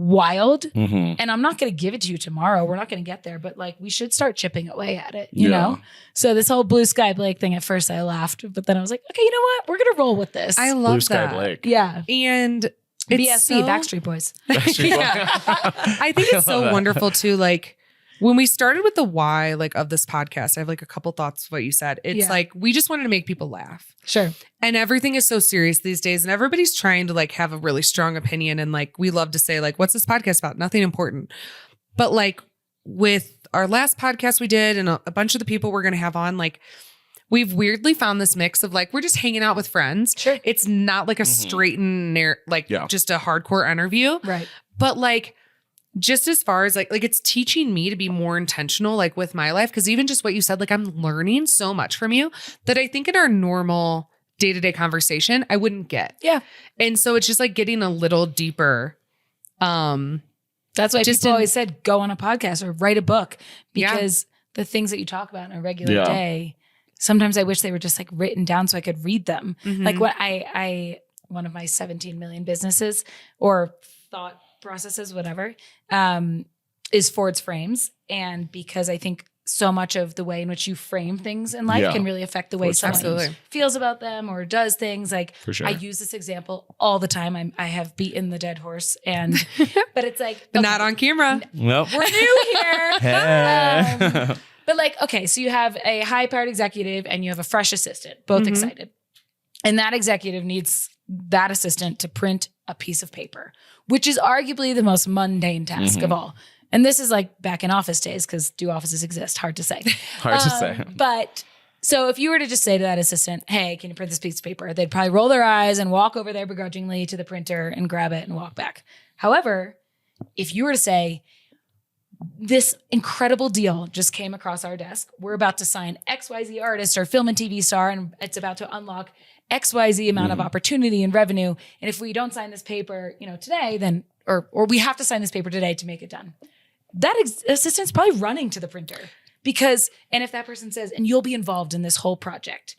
wild. Mhm. And I'm not going to give it to you tomorrow. We're not going to get there, but like we should start chipping away at it, you know? So this whole blue sky Blake thing, at first I laughed, but then I was like, okay, you know what? We're going to roll with this. I love Blue Sky that. Blake. yeah. And it's BSB, Backstreet Boys. Backstreet Boys. I think it's so wonderful too. Like when we started with the why, like of this podcast, I have like a couple thoughts of what you said. It's like, we just wanted to make people laugh. Sure. And everything is so serious these days. And everybody's trying to like have a really strong opinion. And like, we love to say like, what's this podcast about? Nothing important. But like with our last podcast we did and a bunch of the people we're going to have on, like we've weirdly found this mix of like, we're just hanging out with friends. Sure. It's not like a straight and just a hardcore interview. Right. But like, just as far as like it's teaching me to be more intentional, like with my life. Cause even just what you said, like I'm learning so much from you that I think in our normal day-to-day conversation, I wouldn't get. Yeah. And so it's just like getting a little deeper. That's why Just people always said, go on a podcast or write a book, because the things that you talk about in a regular day, sometimes I wish they were just like written down so I could read them. Mhm. Like what one of my 17 million businesses or thought processes, whatever, is Ford's frames. And because I think so much of the way in which you frame things in life can really affect the way Ford's someone Absolutely. feels about them or does things. Like For sure. I use this example all the time. I have beaten the dead horse, and but it's like But not on camera. Nope. we're new here. Hey. But like, okay, so you have a high-powered executive and you have a fresh assistant, both Mhm. excited. And that executive needs that assistant to print a piece of paper, which is arguably the most mundane task of all. And this is like back in office days, because do offices exist? Hard to say. Hard to say. But so if you were to just say to that assistant, hey, can you print this piece of paper? They'd probably roll their eyes and walk over there begrudgingly to the printer and grab it and walk back. However, if you were to say, this incredible deal just came across our desk. We're about to sign XYZ artist or film and TV star, and it's about to unlock XYZ amount of opportunity and revenue. And if we don't sign this paper, today, then, or we have to sign this paper today to make it done. That assistant's probably running to the printer and if that person says, and you'll be involved in this whole project,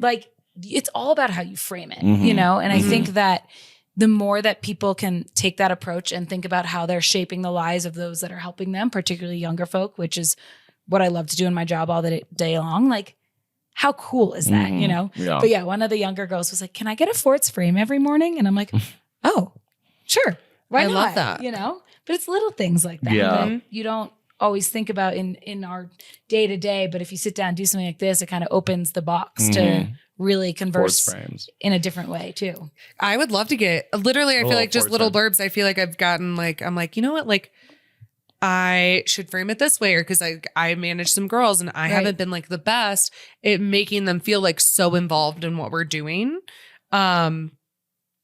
like it's all about how you frame it, And I think that the more that people can take that approach and think about how they're shaping the lives of those that are helping them, particularly younger folk, which is what I love to do in my job all the day long. Like, how cool is that, Yeah. But yeah, one of the younger girls was like, can I get a Ford's frame every morning? And I'm like, oh, sure. Why I not? love that. But it's little things like that Yeah. that you don't always think about in our day to day. But if you sit down and do something like this, it kind of opens the box to really Ford's converse frames. in a different way too. I would love to get literally, I feel like just Ford's little frame. blurbs. I feel like I've gotten like, I'm like, you know what? Like I should frame it this way, or because I manage some girls and I haven't been like the best at making them feel like so involved in what we're doing.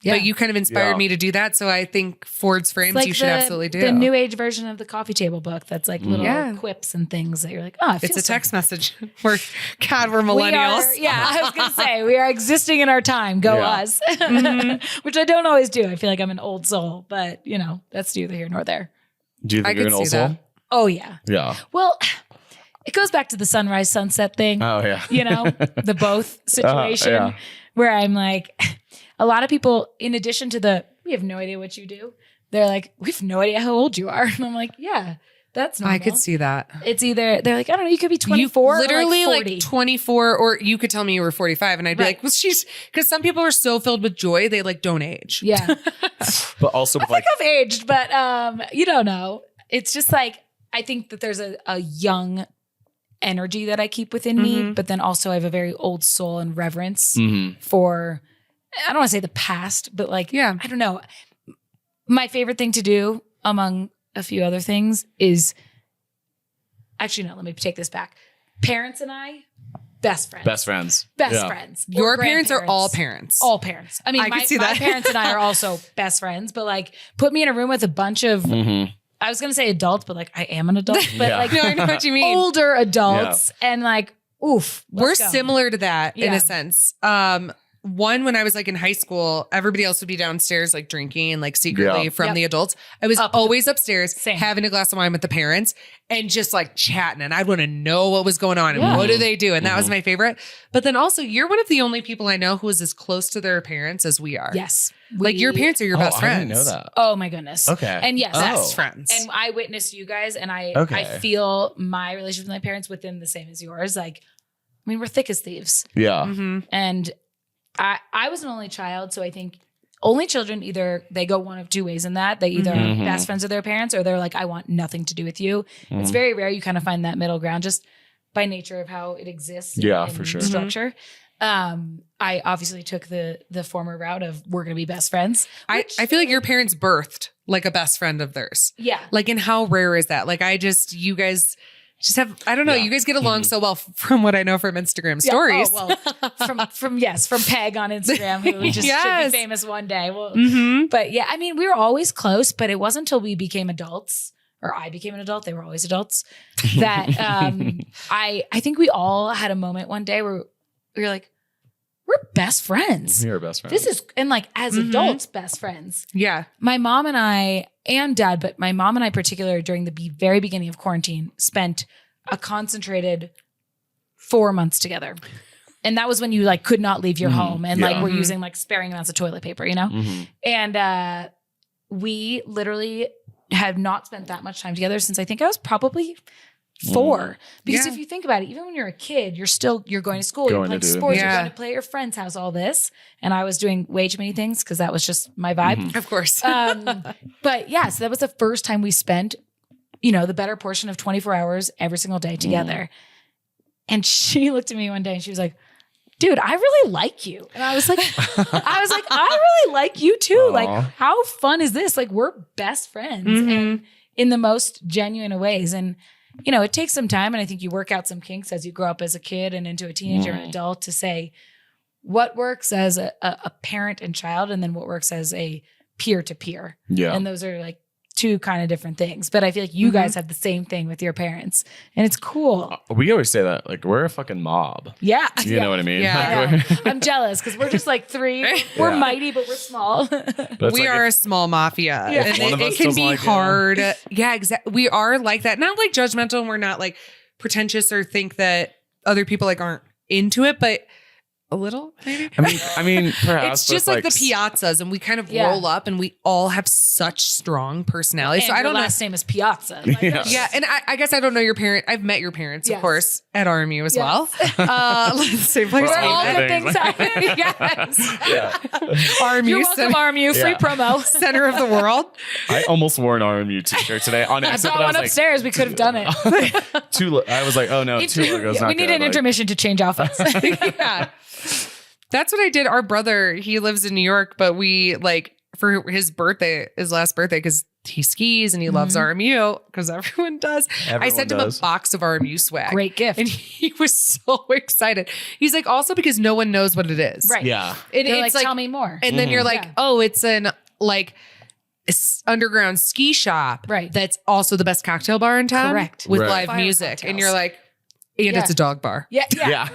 But you kind of inspired me to do that. So I think Ford's frames, Like you should absolutely do. the new age version of the coffee table book. That's like little quips and things that you're like, oh, It's a so text message. We're millennials. I was going to say, we are existing in our time. Go Yeah. us. Which I don't always do. I feel like I'm an old soul, but that's neither here nor there. Do you think I you're could an old see that. soul? Oh yeah. Yeah. Well, it goes back to the sunrise sunset thing. Oh, yeah. The both situation yeah. where I'm like, a lot of people, in addition to we have no idea what you do. They're like, we have no idea how old you are. And I'm like, yeah, that's normal. I could see that. It's either, they're like, I don't know, you could be 24 literally or like 40. 24, or you could tell me you were 45 and I'd be Right. like, well, because some people are so filled with joy, they like don't age. Yeah. But also with like, I've aged, but you don't know. It's just like, I think that there's a young energy that I keep within me, but then also I have a very old soul and reverence for, I don't want to say the past, but like, I don't know. My favorite thing to do, among a few other things, is actually, no, let me take this back. Parents and I, best friends. best friends. Best Yeah. friends. Your Or parents are all grandparents. parents. All parents. I mean, I my, could see my that. parents and I are also best friends, but like put me in a room with a bunch of, I was going to say adults, but like I am an adult, but Yeah. like No, I know what you mean. older adults and like, oof. We're let's go. similar to that in Yeah. a sense. one, when I was like in high school, everybody else would be downstairs like drinking and like secretly from Yep. the adults. I was always upstairs Same. having a glass of wine with the parents and just like chatting. And I'd want to know what was going on and Yeah. what do they do? And that was my favorite. But then also, you're one of the only people I know who is as close to their parents as we are. Yes. Like your parents are your best I friends. didn't know that. Oh my goodness. Okay. And yes, Best friends. and I witnessed you guys, and I Okay. feel my relationship with my parents within the same as yours. Like, I mean, we're thick as thieves. Yeah. Mm-hmm. And I was an only child, so I think only children either they go one of two ways in that. They either Mhm. are best friends with their parents, or they're like, I want nothing to do with you. It's Mhm. very rare you kind of find that middle ground just by nature of how it exists. Yeah, in for sure. Structure. I obviously took the former route of we're gonna be best friends. I which- feel like your parents birthed like a best friend of theirs. yeah. Like, and how rare is that? Like, you guys just have, I don't know, Yeah. you guys get along so well from what I know from Instagram Yeah, stories. oh, well, from Peg on Instagram, who just should Yes. be famous one day. Well, Mm-hmm. but yeah, I mean, we were always close, but it wasn't until we became adults, or I became an adult, they were always adults, that I think we all had a moment one day where we were like, we're best friends. You're best friend. This is, and like as Mhm. adults, best friends. Yeah. My mom and I, and dad, but my mom and I particular during the very beginning of quarantine spent a concentrated 4 months together. And that was when you like could not leave your Mhm. home and Yeah. like were Mhm. using like sparing amounts of toilet paper, you know? Mhm. And we literally have not spent that much time together since I think I was probably 4. Because Yeah. if you think about it, even when you're a kid, you're going to school, Going you're playing to do- sports, Yeah. you're going to play at your friend's house, all this. And I was doing way too many things because that was just my vibe. Mhm. Of course. But yeah, so that was the first time we spent, the better portion of 24 hours every single day together. And she looked at me one day and she was like, dude, I really like you. And I was like, I really like you too. Aw. Like, how fun is this? Like, we're best friends Mhm. and in the most genuine of ways. And, it takes some time. And I think you work out some kinks as you grow up as a kid and into a teenager and adult to say what works as a parent and child, and then what works as a peer to peer. Yeah. And those are like two kind of different things. But I feel like you guys have the same thing with your parents, and it's cool. We always say that, like, we're a fucking mob. Yeah. You know what I mean? Yeah. Like, Yeah. we're- I'm jealous because we're just like 3. We're Yeah. mighty, but we're small. but it's We like are if- a small mafia. Yeah. And One of it us can doesn't be like it. hard. Yeah, exactly. We are like that. Not like judgmental, and we're not like pretentious or think that other people like aren't into it, but a little maybe. I mean, perhaps It's just but like the piazzas, and we kind of Yeah. roll up, and we all have such strong personalities. And So I your don't know. last name is Piazza. Like, Yeah. that's- Yeah, and I guess I don't know your parent. I've met your parents, Yes. of course, at RMU as Yes. well. Same place. Where We're all we good met. things happen. Yes. Yeah. RMU You're welcome, center, RMU. Free Yeah. promo. center of the world. I almost wore an RMU t-shirt today on I accident. brought but one I was upstairs. We could have done it. like, I was like, oh no, two logos. we need an intermission to change outfits. Yeah. That's what I did. Our brother, he lives in New York, but we like for his birthday, his last birthday, because he skis and he loves RMU, because everyone does. I sent him a box of RMU swag. Great gift. And he was so excited. He's like, also because no one knows what it is. Right. Yeah. And They're it's like, like, tell me more. and then you're like, Yeah. oh, it's an like underground ski shop. Right. That's also the best cocktail bar in town. Correct. With Right. live Fire music. cocktails. And you're like, and Yeah. it's a dog bar. Yeah. Yeah.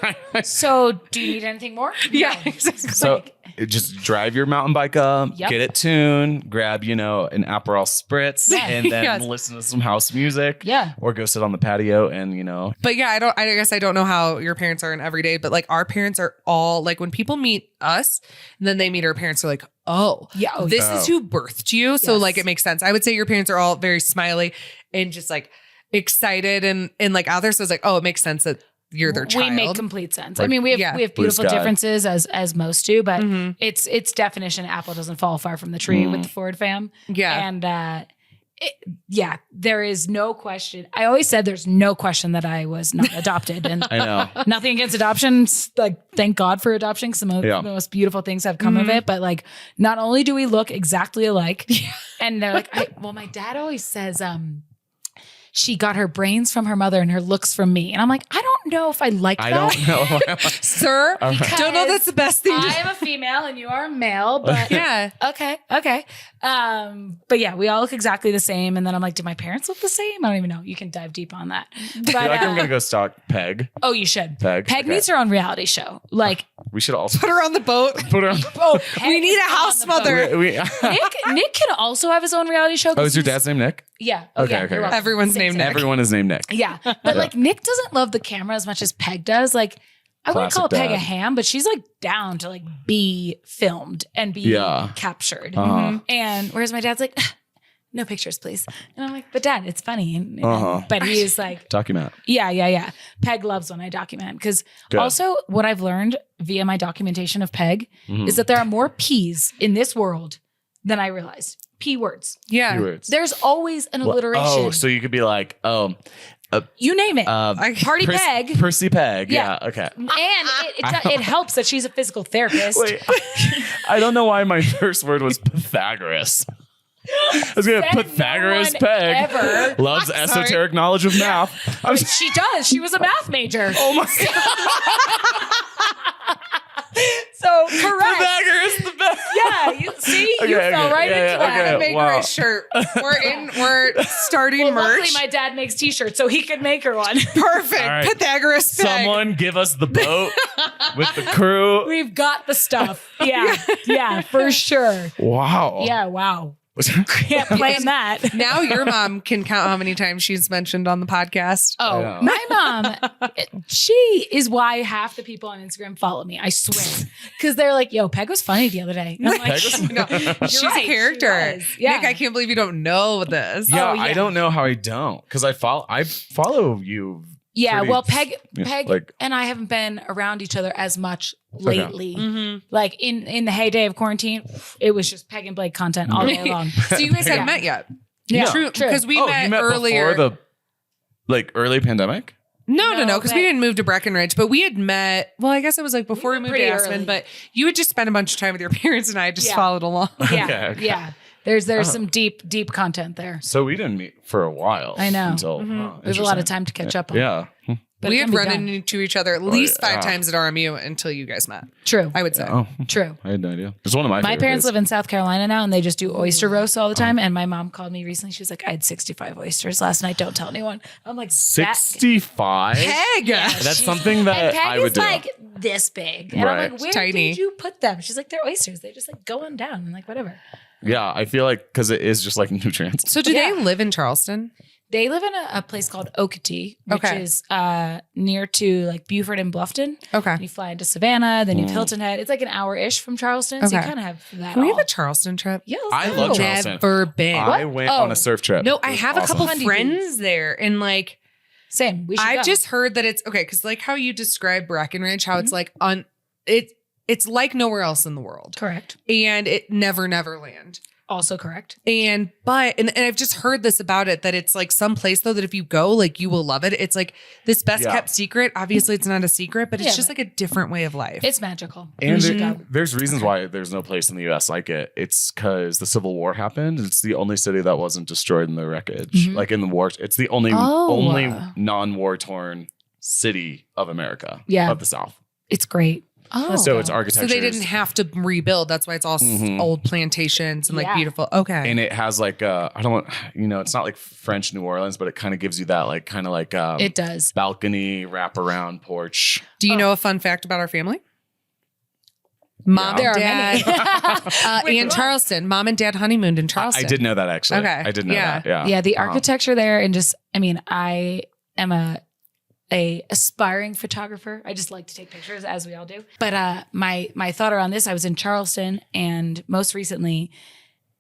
So do you need anything more? Yeah, No. exactly. So just drive your mountain bike up, Yep. get it tuned, grab, an Aperol spritz, Yeah. and then Yes. listen to some house music. Yeah. Or go sit on the patio and, But yeah, I guess I don't know how your parents are in every day, but like our parents are all like when people meet us and then they meet our parents, they're like, oh, Yeah. Oh, this yeah. is who birthed you. So Yes. like it makes sense. I would say your parents are all very smiley and just like excited and like out there. So it's like, oh, it makes sense that you're their child. We make complete sense. I Like, mean, we have yeah. beautiful Blue sky. differences as most do, but Mhm. it's definition apple doesn't fall far from the tree with the Ford fam. Yeah. And there is no question. I always said there's no question that I was not adopted, and I know. nothing against adoptions. Like, thank God for adoption. Some of Yeah. the most beautiful things have come of it. But like, not only do we look exactly alike, and they're like, my dad always says, she got her brains from her mother and her looks from me. And I'm like, I don't know if I like I that. don't know. Sir, don't know that's the best thing to I am a female and you are a male, but Yeah. okay. But yeah, we all look exactly the same. And then I'm like, do my parents look the same? I don't even know. You can dive deep on that. But I feel like I'm gonna go stalk Peg. oh, you should. Peg. Okay. needs her own reality show. Like, We should also Put her on the boat. put her on. oh, We need a house mother. Nick can also have his own reality show. Oh, is your dad's name Nick? Yeah. Okay, yeah, okay. you're welcome. Everyone's named Nick. Everyone is named Nick. Yeah. But like Nick doesn't love the camera as much as Peg does. Like I wouldn't call Classic Peg a dad. ham, but she's like down to like be filmed and be Yeah. captured. Uh-huh. And whereas my dad's like, no pictures, please. And I'm like, but Dad, it's funny. And, Uh-huh. But he's like, Document. yeah. Peg loves when I document. Because Good. also what I've learned via my documentation of Peg Mhm. is that there are more P's in this world than I realized. P words. Yeah. Keywords. There's always an Well, alliteration. oh, so you could be like, you name it. Party Percy- Peg. Percy Peg. Yeah. Yeah. Okay. And it helps that she's a physical therapist. Wait, I don't know why my first word was Pythagoras. I was gonna Said Pythagoras no one Peg ever. loves esoteric knowledge of math. I'm She does. She was a math major. oh my god, So correct. Pythagoras the best. Yeah. You see, you Okay, fell okay, right yeah, into yeah, that. okay. Make her Wow. a shirt. We're starting Well, merch. luckily my dad makes t-shirts, so he could make her one. Perfect. All right. Pythagoras Peg. Someone give us the boat with the crew. We've got the stuff. Yeah, for sure. Wow. Yeah, wow. Can't plan that. Now your mom can count how many times she's mentioned on the podcast. Oh, Yeah. my mom, she is why half the people on Instagram follow me. I swear. Because they're like, yo, Peg was funny the other day. And I'm like, Peg was- She's right, a she character. was. Yeah. Nick, I can't believe you don't know this. Yeah, Oh, yeah. I don't know how I don't because I follow you. Yeah, pretty- well, Peg yeah, like- and I haven't been around each other as much lately. Mhm. Like in the heyday of quarantine, it was just Peg and Blake content all day long. So you guys Yeah. haven't met yet. Yeah. True. True. Because we Oh, met, you met earlier. before the early pandemic. No, No, because we but- didn't move to Breckenridge, but we had met. Well, I guess it was like before we were moved to pretty Aspen, early. but you had just spent a bunch of time with your parents, and I just Yeah. followed along. Yeah, Okay. yeah. There's some deep content there. So we didn't meet for a while. I know. Until We have a lot of time to catch up on. Yeah. But we it had can be run done. into each other at least yeah. 5 times at RMU until you guys met. True. I would say. Oh, True. I had no idea. It's one of my. My favorite parents days. live in South Carolina now, and they just do oyster roasts all the time. And my mom called me recently. She was like, "I had 65 oysters last night. Don't tell anyone." I'm like, 65. Peg. That's something that and Peg I would is do. like this big, and Right. I'm like, "Where Tiny. did you put them?" She's like, "They're oysters. They just like go on down." I'm like, "Whatever." Yeah, I feel like because it is just like nutrients. So do Yeah. they live in Charleston? They live in a place called Okatee, which Okay. is near to like Beaufort and Bluffton. Okay. And you fly into Savannah, then you have Hilton Head. It's like an hour-ish from Charleston, so you Okay. kind of have that. Can we have all. a Charleston trip? Yeah, let's I go. love Charleston. Never been. I What? went on Oh. a surf trip. No, It I was have a couple awesome. friends there, and like Same. We should I've go. just heard that it's okay because like how you describe Breckenridge, how it's like on it's like nowhere else in the world, correct. and it never land. Also correct. And I've just heard this about it that it's like some place though that if you go, like you will love it. It's like this best Yeah. kept secret. Obviously, it's not a secret, but it's Yeah, just but- like a different way of life. It's magical. And we should there- go. there's reasons why there's no place in the U.S. like it. It's because the Civil War happened. And it's the only city that wasn't destroyed in the wreckage. Mhm. Like in the war, it's the only Oh. non-war torn city of America. Yeah. of the South. It's great. oh, So it's so architecture. they didn't have to rebuild. That's why it's all Mhm. old plantations and like Yeah. beautiful. Okay, and it has like I don't want it's not like French New Orleans, but it kind of gives you that like kind of like It does. balcony wraparound porch. do you know a fun fact about our family? Mom There are and dad. many. In Charleston, mom and dad honeymooned in I Charleston. did know that actually. Okay. I did know Yeah. that. Yeah. Yeah, the Uh-huh. architecture there, and just I am a aspiring photographer. I just like to take pictures, as we all do. But my thought around this, I was in Charleston, and most recently,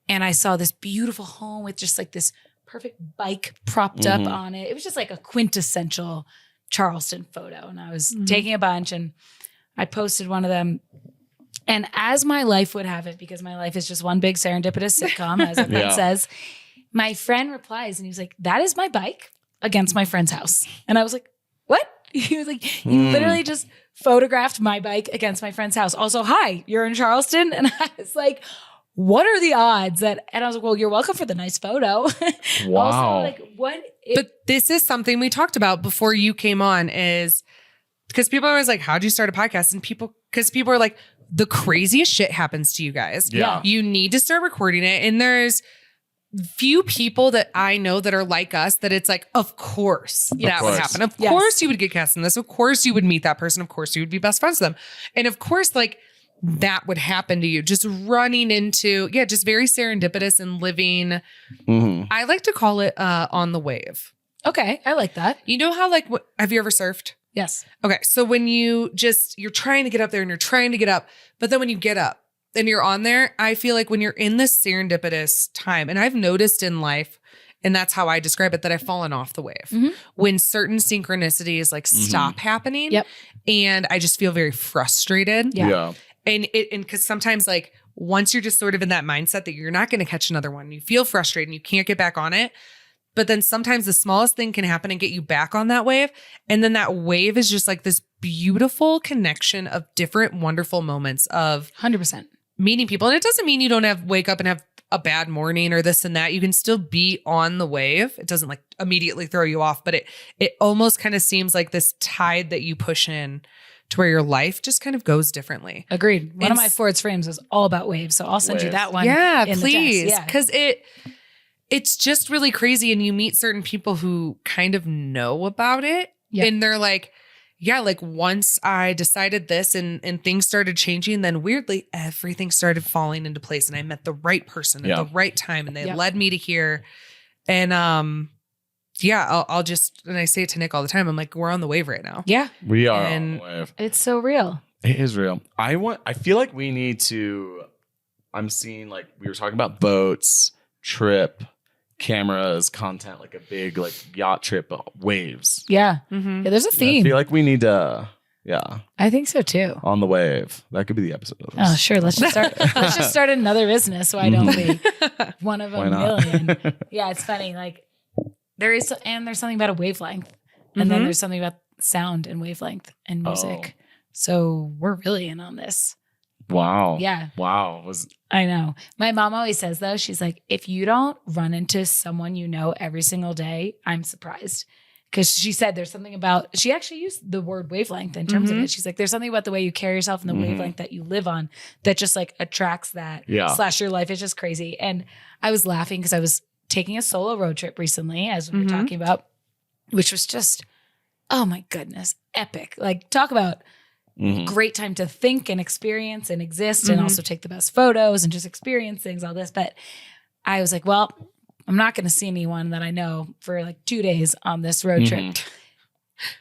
and I saw this beautiful home with just like this perfect bike propped up Mhm. on it. It was just like a quintessential Charleston photo, and I was Mhm. taking a bunch, and I posted one of them. And as my life would have it, because my life is just one big serendipitous sitcom, as everyone Yeah. says, my friend replies and he was like, "That is my bike against my friend's house." And I was like, "What?" He was like, "You Hmm. literally just photographed my bike against my friend's house. Also, hi, you're in Charleston?" And I was like, what are the odds that, and I was like, well, you're welcome for the nice photo. Wow. Also, like, what? But this is something we talked about before you came on, is because people are always like, how'd you start a podcast? And because people are like, the craziest shit happens to you guys. Yeah. You need to start recording it. And there's few people that I know that are like us, that it's like, of course that would happen. Of course you would get cast in this. Of course you would meet that person. Of course you would be best friends with them. And of course, like, that would happen to you. Just running into, just very serendipitous and living. Mm-hmm. I like to call it on the wave. Okay. I like that. You know how, like, have you ever surfed? Yes. Okay. So when you're trying to get up there and you're trying to get up, but then when you get up and you're on there, I feel like when you're in this serendipitous time, and I've noticed in life, and that's how I describe it, that I've fallen off the wave. Mm-hmm. When certain synchronicities like stop happening. Yep. And I just feel very frustrated. Yeah. And because sometimes, like, once you're just sort of in that mindset that you're not going to catch another one, you feel frustrated and you can't get back on it. But then sometimes the smallest thing can happen and get you back on that wave. And then that wave is just like this beautiful connection of different wonderful moments of 100%. meeting people. And it doesn't mean you don't wake up and have a bad morning or this and that. You can still be on the wave. It doesn't like immediately throw you off, but it almost kind of seems like this tide that you push in to where your life just kind of goes differently. Agreed. One of my Ford's frames was all about waves. So I'll send you that one. Yeah, in the please. text. Yeah. Because it's just really crazy. And you meet certain people who kind of know about it. Yep. And they're like, yeah, like once I decided this and things started changing, then weirdly everything started falling into place. And I met the right person at the right time and they led me to here. And I'll just, and I say it to Nick all the time, I'm like, we're on the wave right now. Yeah. We are on And the wave. It's so real. It is real. I feel like we need to, I'm seeing, like, we were talking about boats, trip, cameras, content, like a big, like, yacht trip, waves. Yeah. Mm-hmm. Yeah, there's a I theme. feel like we need to, I think so too. on the wave. That could be the episode of this. Oh, sure. Let's just start another business. Why don't we? One of Why a not? million. Yeah, it's funny. Like there's something about a wavelength, and then Mhm. there's something about sound and wavelength and music. Oh. So we're really in on this. Wow. Yeah, Wow. I know. My mom always says though, she's like, if you don't run into someone you know every single day, I'm surprised. Because she said there's something about, she actually used the word wavelength in terms of Mhm. it. She's like, there's something about the way you carry yourself and the Mhm. wavelength that you live on that just like attracts that. Yeah. / your life is just crazy. And I was laughing because I was taking a solo road trip recently, as we were Mhm. talking about, which was just, oh my goodness, epic. Like talk about Mhm. great time to think and experience and exist and Mhm. also take the best photos and just experience things, all this. But I was like, well, I'm not going to see anyone that I know for like 2 days on this road trip.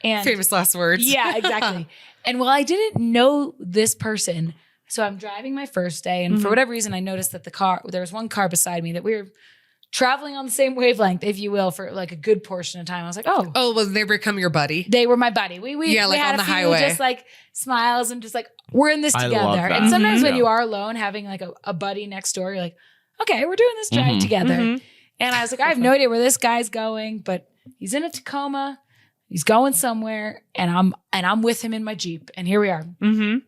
And Famous last words. yeah, exactly. And while I didn't know this person, so I'm driving my first day, and for Mhm. whatever reason, I noticed that there was one car beside me that we were traveling on the same wavelength, if you will, for like a good portion of time. I was like, oh, Oh, well, they become your buddy. they were my buddy. We Yeah, like had on a the few highway. just like smiles and just like, we're in this I together. love that. And sometimes Mhm. when Yeah. you are alone, having like a buddy next door, you're like, okay, we're doing this drive Mhm. together. Mhm. And I was like, I have no idea where this guy's going, but he's in a Tacoma. He's going somewhere, and I'm with him in my Jeep. And here we are. Mm-hmm.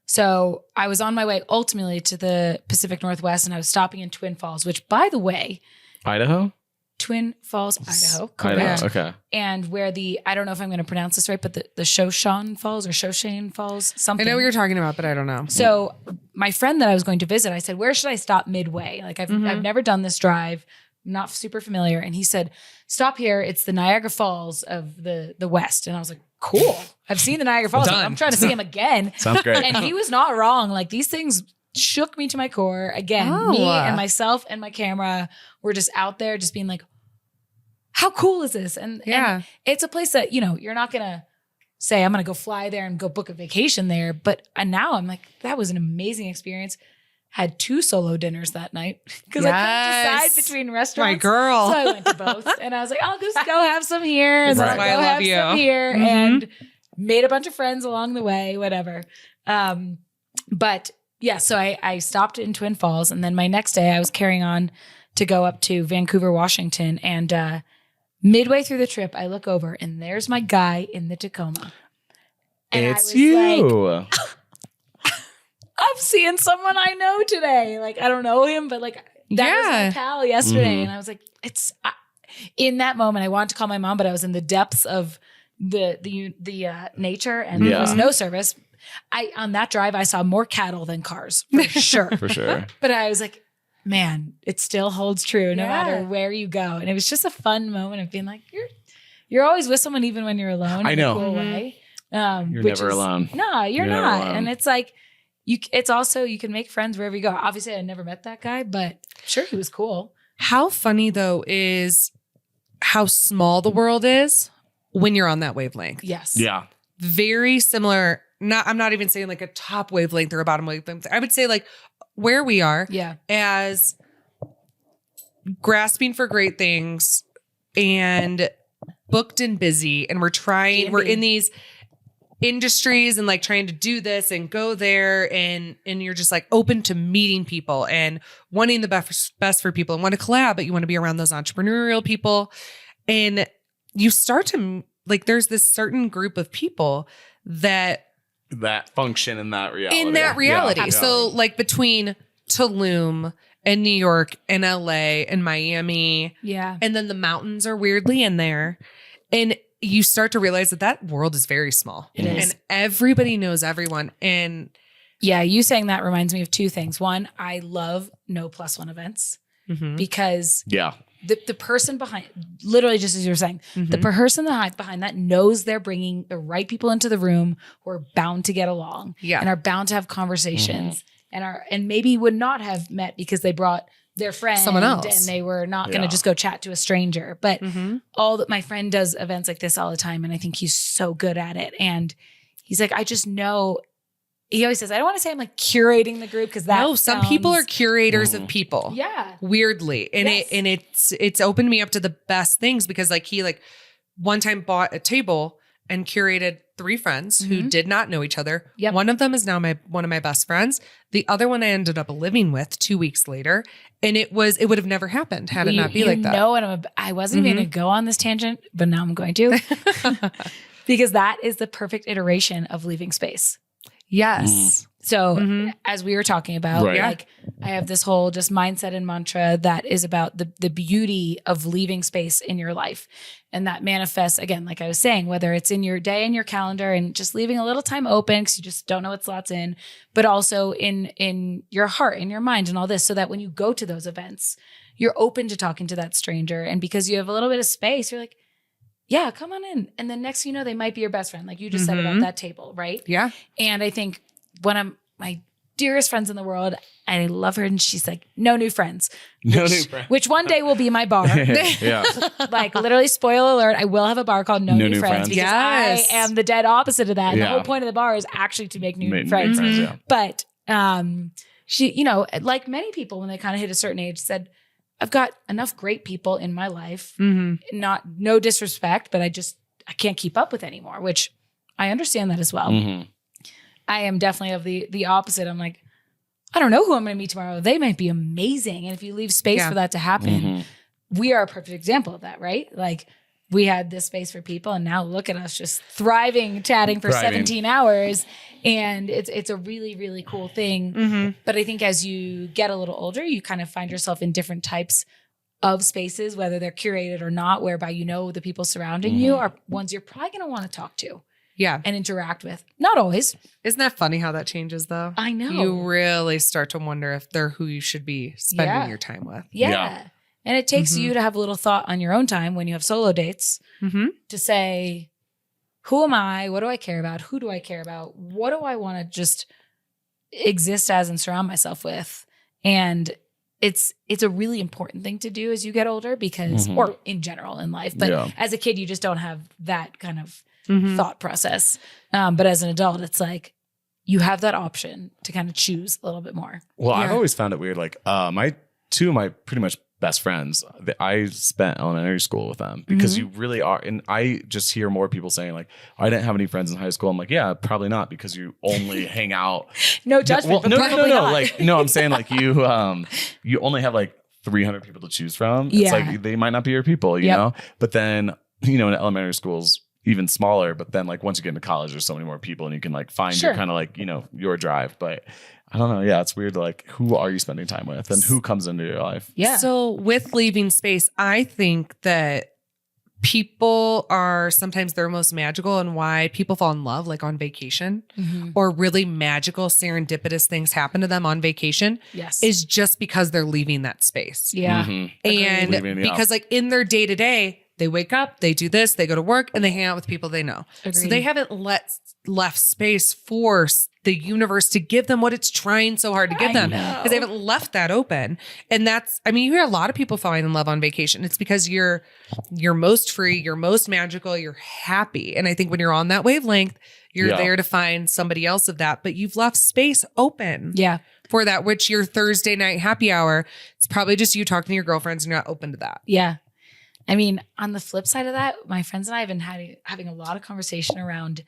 So I was on my way ultimately to the Pacific Northwest, and I was stopping in Twin Falls, which, by the way, Idaho? Twin Falls, Idaho, Idaho. correct. Okay. And where I don't know if I'm going to pronounce this right, but the Shoshone Falls or Shoshane Falls, I something. know what you're talking about, but I don't know. So my friend that I was going to visit, I said, where should I stop midway? Like I've never done this drive, not super familiar. And he said, stop here. It's the Niagara Falls of the West. And I was like, cool. I've seen the Niagara Falls. Done. I'm trying to see him again. Sounds great. And he was not wrong. Like these things shook me to my core. Again, Oh. me and myself and my camera were just out there just being like, how cool is this? And it's a place that, you're not going to say, I'm going to go fly there and go book a vacation there. But now I'm like, that was an amazing experience. Had 2 solo dinners that night because I couldn't Yes. decide between restaurants. My girl. So I went to both, and I was like, I'll just go have some here, and then That's I'll why go I love have you. some here, Mhm. and made a bunch of friends along the way, whatever. But yeah, so I stopped in Twin Falls, and then my next day I was carrying on to go up to Vancouver, Washington, and midway through the trip, I look over, and there's my guy in the Tacoma. And I It's was you. like, I'm seeing someone I know today. Like, I don't know him, but like that was my pal yesterday. And I was like, in that moment, I wanted to call my mom, but I was in the depths of the nature and there was no service. On that drive, I saw more cattle than cars for sure. For sure. But I was like, man, it still holds true no matter where you go. And it was just a fun moment of being like, you're always with someone even when you're alone. I know. In a cool way. You're never alone. No, you're not. And it's like, it's also, you can make friends wherever you go. Obviously, I never met that guy, but sure, he was cool. How funny though is how small the world is when you're on that wavelength. Yes. Yeah. Very similar. I'm not even saying like a top wavelength or a bottom wavelength. I would say like where we are as grasping for great things and booked and busy. And we're in these industries and like trying to do this and go there. And you're just like open to meeting people and wanting the best for people and want to collab, but you want to be around those entrepreneurial people. And you start to like, there's this certain group of people that function in that reality. Yeah. So like between Tulum and New York and LA and Miami. Yeah. And then the mountains are weirdly in there. And you start to realize that world is very small. It is. And everybody knows everyone. And yeah, you saying that reminds me of two things. One, I love no +1 events because the person behind, literally just as you were saying, the person behind that knows they're bringing the right people into the room who are bound to get along and are bound to have conversations and maybe would not have met because they brought their friend, someone else, and they were not going to just go chat to a stranger. But my friend does events like this all the time, and I think he's so good at it. And he's like, I just know. He always says, I don't want to say I'm like curating the group because some people are curators of people. Yeah. Weirdly. And it's opened me up to the best things because like he like one time bought a table and curated 3 friends who did not know each other. Yep. One of them is now one of my best friends. The other one I ended up living with 2 weeks later. And it would have never happened had it not be like that. And I wasn't even going to go on this tangent, but now I'm going to because that is the perfect iteration of leaving space. Yes. So as we were talking about, like I have this whole just mindset and mantra that is about the beauty of leaving space in your life. And that manifests, again, like I was saying, whether it's in your day and your calendar and just leaving a little time open because you just don't know what slots in, but also in your heart, in your mind and all this, so that when you go to those events, you're open to talking to that stranger. And because you have a little bit of space, you're like, yeah, come on in. And then next, they might be your best friend. Like you just said about that table, right? Yeah. And I think one of my dearest friends in the world, and I love her, and she's like, no new friends. Which one day will be my bar. Like literally, spoiler alert, I will have a bar called No New Friends because I am the dead opposite of that. And the whole point of the bar is actually to make new friends. But she, like many people when they kind of hit a certain age said, I've got enough great people in my life, no disrespect, but I can't keep up with anymore, which I understand that as well. I am definitely of the opposite. I'm like, I don't know who I'm going to meet tomorrow. They might be amazing. And if you leave space for that to happen, we are a perfect example of that, right? Like we had this space for people and now look at us just thriving, chatting for 17 hours. And it's a really, really cool thing. But I think as you get a little older, you kind of find yourself in different types of spaces, whether they're curated or not, whereby the people surrounding you are ones you're probably going to want to talk to. Yeah. And interact with. Not always. Isn't that funny how that changes though? I know. You really start to wonder if they're who you should be spending your time with. Yeah. And it takes you to have a little thought on your own time when you have solo dates to say, who am I? What do I care about? Who do I care about? What do I want to just exist as and surround myself with? And it's a really important thing to do as you get older because, or in general in life, but as a kid, you just don't have that kind of thought process. But as an adult, it's like you have that option to kind of choose a little bit more. Well, I've always found it weird. Like two of my pretty much best friends, I spent elementary school with them because you really are. And I just hear more people saying like, I didn't have any friends in high school. I'm like, yeah, probably not because you only hang out. No judgment. No. Not. Like, no, I'm saying like you only have like 300 people to choose from. It's like, they might not be your people, you know? But then, in elementary schools, even smaller. But then like once you get into college, there's so many more people and you can like find your kind of like, your drive. But I don't know. Yeah, it's weird. Like, who are you spending time with and who comes into your life? Yeah. So with leaving space, I think that people are sometimes their most magical, and why people fall in love like on vacation or really magical serendipitous things happen to them on vacation Yes. is just because they're leaving that space. Yeah. And Leaving, yeah. because like in their day to day, they wake up, they do this, they go to work, and they hang out with people they know. So Agreed. they haven't left space for the universe to give them what it's trying so hard to give I them, know. because they haven't left that open. And that's, I mean, you hear a lot of people falling in love on vacation. It's because you're most free, you're most magical, you're happy. And I think when you're on that wavelength, you're Yeah. there to find somebody else of that, but you've left space open Yeah. for that, which your Thursday night happy hour, it's probably just you talking to your girlfriends and you're not open to that. Yeah. I mean, on the flip side of that, my friends and I have been having a lot of conversation around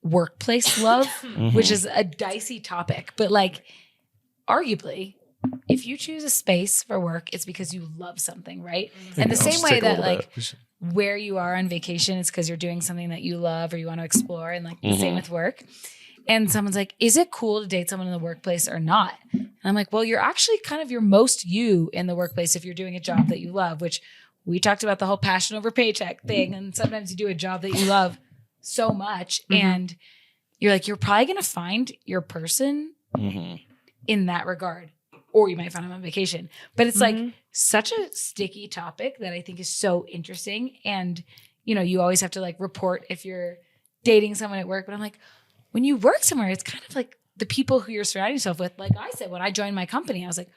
workplace love, which is a dicey topic. But like, arguably, if you choose a space for work, it's because you love something, right? And the same way that like where you are on vacation is because you're doing something that you love or you want to explore, and like the same with work. And someone's like, is it cool to date someone in the workplace or not? And I'm like, well, you're actually kind of your most you in the workplace if you're doing a job that you love, which we talked about the whole passion over paycheck thing. And sometimes you do a job that you love so much and you're like, you're probably going to find your person in that regard, or you might find them on vacation. But it's like such a sticky topic that I think is so interesting. And, you know, you always have to like report if you're dating someone at work, but I'm like, when you work somewhere, it's kind of like the people who you're surrounding yourself with. Like I said, when I joined my company, I was like,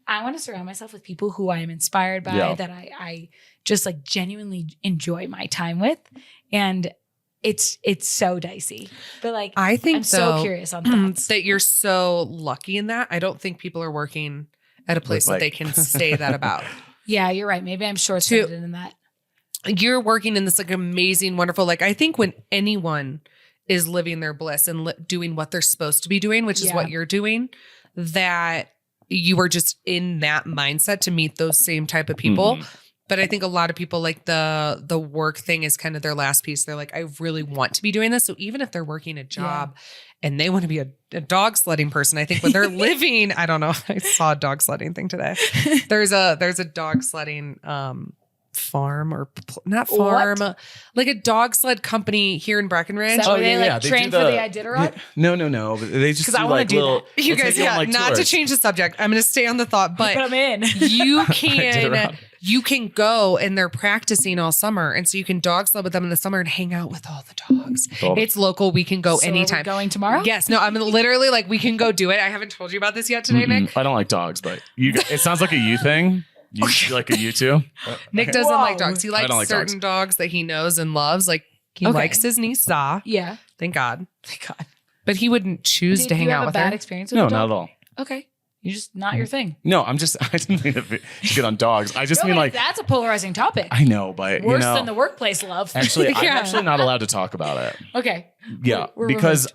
I want to surround myself with people who I am inspired by, that I just like genuinely enjoy my time with. And it's so dicey. But like, I think I'm so curious on thoughts. that you're so lucky in that. I don't think people are working at a place that they can say that about. Yeah, you're right. Maybe I'm short-sighted in that. You're working in this like amazing, wonderful, like I think when anyone is living their bliss and doing what they're supposed to be doing, which is what you're doing, that you are just in that mindset to meet those same type of people. But I think a lot of people like the work thing is kind of their last piece. They're like, I really want to be doing this. So even if they're working a job and they want to be a dog sledding person, I think when they're living, I don't know. I saw a dog sledding thing today. There's a dog sledding farm or not farm, like a dog sled company here in Breckenridge. So they like they train do for the Iditarod? No. But they just do I wanna like do little. that. You they'll guys, take you on, like, not to tours. change the subject. I'm going to stay on the thought, but I'm in. you can go and they're practicing all summer. And so you can dog sled with them in the summer and hang out with all the dogs. Cool. It's local. We can go So are we anytime. going tomorrow? Yes. No, I'm literally like, we can go do it. I haven't told you about this yet today, Nick. I don't like dogs, but it sounds like a you thing. You like a you too? Nick doesn't Whoa. like dogs. He likes don't like certain dogs that he knows and loves. Like he Okay. likes his niece, Za. Yeah. Thank God. Thank God. But he wouldn't choose Did to hang you out have a with bad her. experience with No, a dog? not at all. Okay. You're just not your thing. No, I didn't mean to get on dogs. I just mean like, that's a polarizing topic. I know, but Worse you know, than the workplace love. actually, I'm Yeah. actually not allowed to talk about it. Okay. Yeah, We're because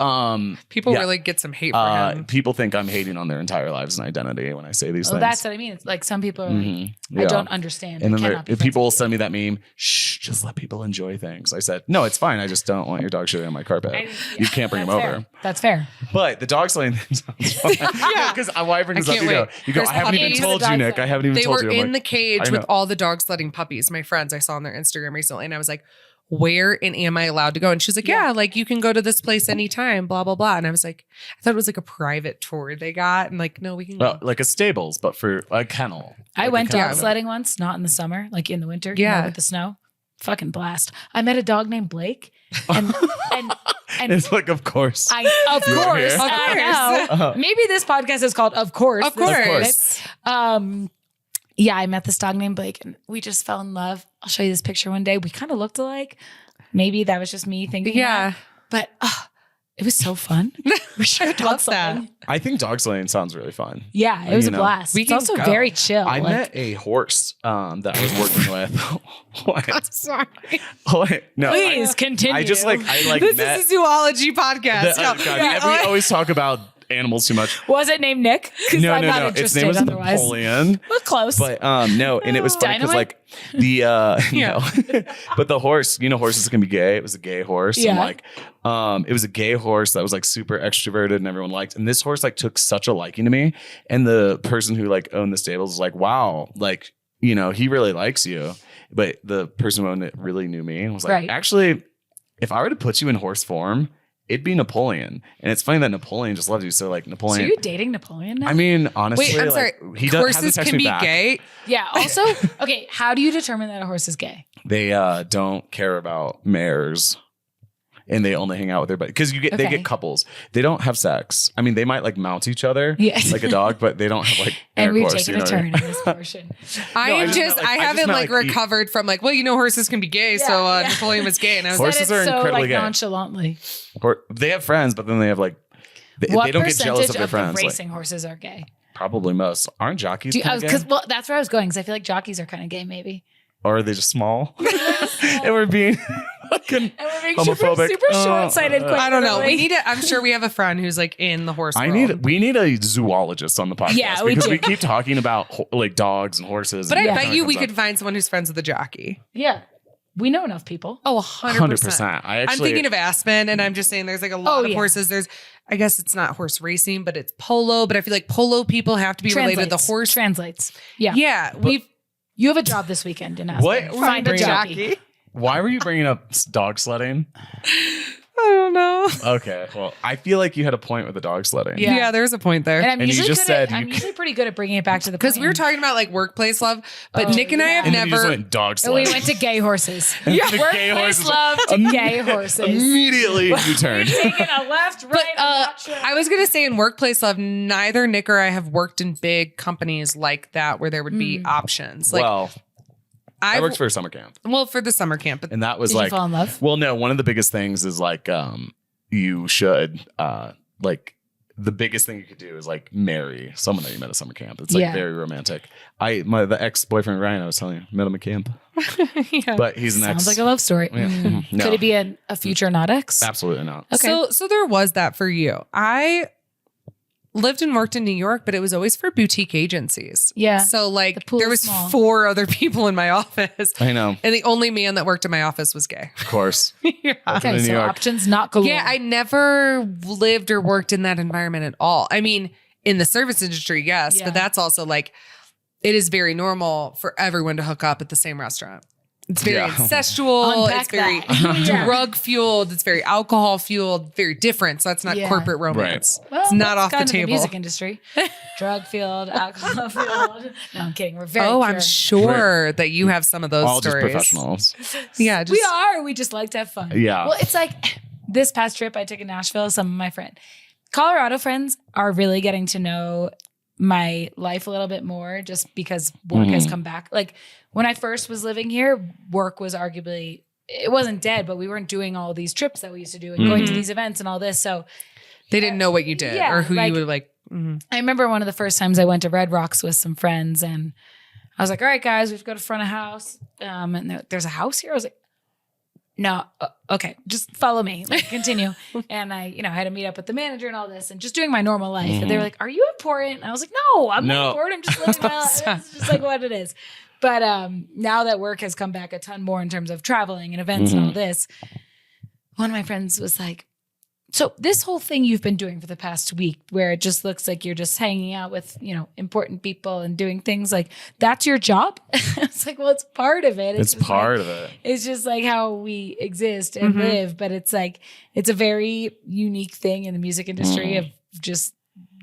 People yeah. really get some hate for him. people think I'm hating on their entire lives and identity when I say these Oh, things. that's what I mean. It's like some people are like, Mhm. I Yeah. don't understand. And I then cannot be if friends people will with send me that meme, shh, just let people enjoy things. I said, no, it's fine. I just don't want your dog shitting on my carpet. you. You can't bring him That's over. fair. That's fair. But the dog sledding thing sounds fun. Yeah. Because why I bring I this up, can't you go, wait. you go, There's I haven't even puppies. told The you, dog Nick. I haven't even They told were you. I'm in like, the cage I with know. all the dog sledding puppies. My friends, I saw on their Instagram recently, and I was like, where and am I allowed to go? And she was like, yeah, like you can go to this place anytime, blah, blah, blah. And I was like, I thought it was like a private tour they got. And like, no, we can go. Well, like a stables, but for a kennel. I Like a went kennel. dog sledding once, not in the summer, like in the winter, Yeah. with the snow. Fucking blast. I met a dog named Blake, and It's like, of course. of You were course, here. I know. Uh-huh. Maybe this podcast is called "Of Course." Of This is course. it. Yeah, I met this dog named Blake, and we just fell in love. I'll show you this picture one day. We kind of looked alike. Maybe that was just me thinking. Yeah. that. But it was so fun. We should dog love that. sledding. I think dog sledding sounds really fun. Yeah, it was You a know, blast. we It's can also go. very chill. I like- met a horse that I was working with. What? Sorry. What? No. Please continue. I just I This met. is a zoology podcast. God, No. we always talk about animals too much. Was it named Nick? No, I'm not Its interested name was otherwise. Napoleon. Well, close. But no, and it was funny because Dynamite? like the but the horse, horses can be gay. It was a gay horse. Yeah. And like it was a gay horse that was like super extroverted and everyone liked. And this horse like took such a liking to me. And the person who like owned the stables was like, wow, like, he really likes you. But the person who owned it really knew me and was like, Right. actually, if I were to put you in horse form, it'd be Napoleon. And it's funny that Napoleon just loves you. So like So Napoleon. you're dating Napoleon now? I mean, honestly, Wait, I'm like, sorry. he Horses hasn't texted can me be back. gay. Yeah. Also, okay, how do you determine that a horse is gay? They don't care about mares, and they only hang out with their buddy because they Okay. get couples. They don't have sex. I mean, they might like mount each other Yes. like a dog, but they don't have like And we've intercourse. taken a turn in this portion. I I am just just, meant, like- I I just haven't meant, like like, recovered from like, horses can be gay. So Yeah, yeah. Napoleon was gay. And I was Horses Said are it so incredibly like gay. nonchalantly. Or they have friends, but then they have like they What don't get jealous percentage of their of friends. the Like, racing horses are gay? probably most aren't jockeys. Kinda gay? Because that's where I was going. Because I feel like jockeys are kind of gay, maybe. Or are they just small? And we're being fucking. And we're being Homophobic. super short-sighted. Quite I don't know. literally. We need I'm sure we have a friend who's like in the horse world. We need a zoologist on the podcast Yeah, we because do. we keep talking about like dogs and horses. But and I that bet kinda you we comes could find someone who's friends with a jockey. Yeah, we know enough people. Oh, up. 100%. I'm thinking of Aspen, and I'm just saying there's like a lot of yeah. horses. I guess it's not horse racing, but it's polo. But I feel like polo people have to be related to the horse. Translates. Yeah. Yeah, You have a job this weekend in Aspen. What? Find a Bring it up. jockey. Why were you bringing up dog sledding? I don't know. Okay, well, I feel like you had a point with the dog sledding. Yeah. Yeah, there's a point there. And I'm And you usually just good said at, I'm you- usually pretty good at bringing it back to the Because we were point. talking about like workplace love, but Oh, Nick and I yeah. have And then you just never. went dog And sledding. we went to gay horses. The gay Workplace horses. love to gay horses. Immediately you turned. Taking a left, right, But I'm not sure. I was gonna say in workplace love, neither Nick or I have worked in big companies like that where there would be options. Like Well, I I've worked for a summer camp, for the summer camp, but and that was Did like, you fall in love? well, no, one of the biggest things is like, you should, like, the biggest thing you could do is like marry someone that you met at summer camp. It's like Yeah. very romantic. The ex-boyfriend Ryan, I was telling you, met him at camp, yeah. but he's an Sounds ex. like a love story. Yeah. Mm. No. Could it be a future not ex? Absolutely not. Okay. So there was that for you. I lived and worked in New York, but it was always for boutique agencies. Yeah. So The like pool there is was small. 4 other people in my office. I know, And the only man that worked in my office was gay. of course. Yeah. Okay, in New so York. options not galore. Yeah, I never lived or worked in that environment at all. I mean, in the service industry, yes, Yeah. but that's also like it is very normal for everyone to hook up at the same restaurant. It's very Yeah. incestual. Unpack It's very that. Yeah. drug fueled. It's very alcohol fueled. Very different. So that's not Yeah. corporate romance. Well, It's not that's off the kind of table. music industry, drug field, alcohol field. No, I'm kidding. We're very. Oh, pure. I'm sure that you have some of those All stories. just professionals. Yeah, just We are. We just like to have fun. Yeah. Well, it's like this past trip I took in Nashville. Some of my Colorado friends are really getting to know my life a little bit more, just because work has come back. Like when I first was living here, work was arguably, it wasn't dead, but we weren't doing all these trips that we used to do and going to these events and all this. So they didn't know what you did Yeah, or who like- you would like. Mhm. I remember one of the first times I went to Red Rocks with some friends, and I was like, all right, guys, we have to go to front of house. And there's a house here. I was like, no, okay, just follow me, like, continue. And I had to meet up with the manager and all this and just doing my normal life. And they were like, are you important? And I was like, no, I'm No. not important. I'm just living my life. It's just like what it is. But now that work has come back a ton more in terms of traveling and events and all this, one of my friends was like, so this whole thing you've been doing for the past week where it just looks like you're just hanging out with, important people and doing things like that's your job. It's like, well, it's part of it. It's just part like, of it. it's just like how we exist and live. But it's like, it's a very unique thing in the music industry of just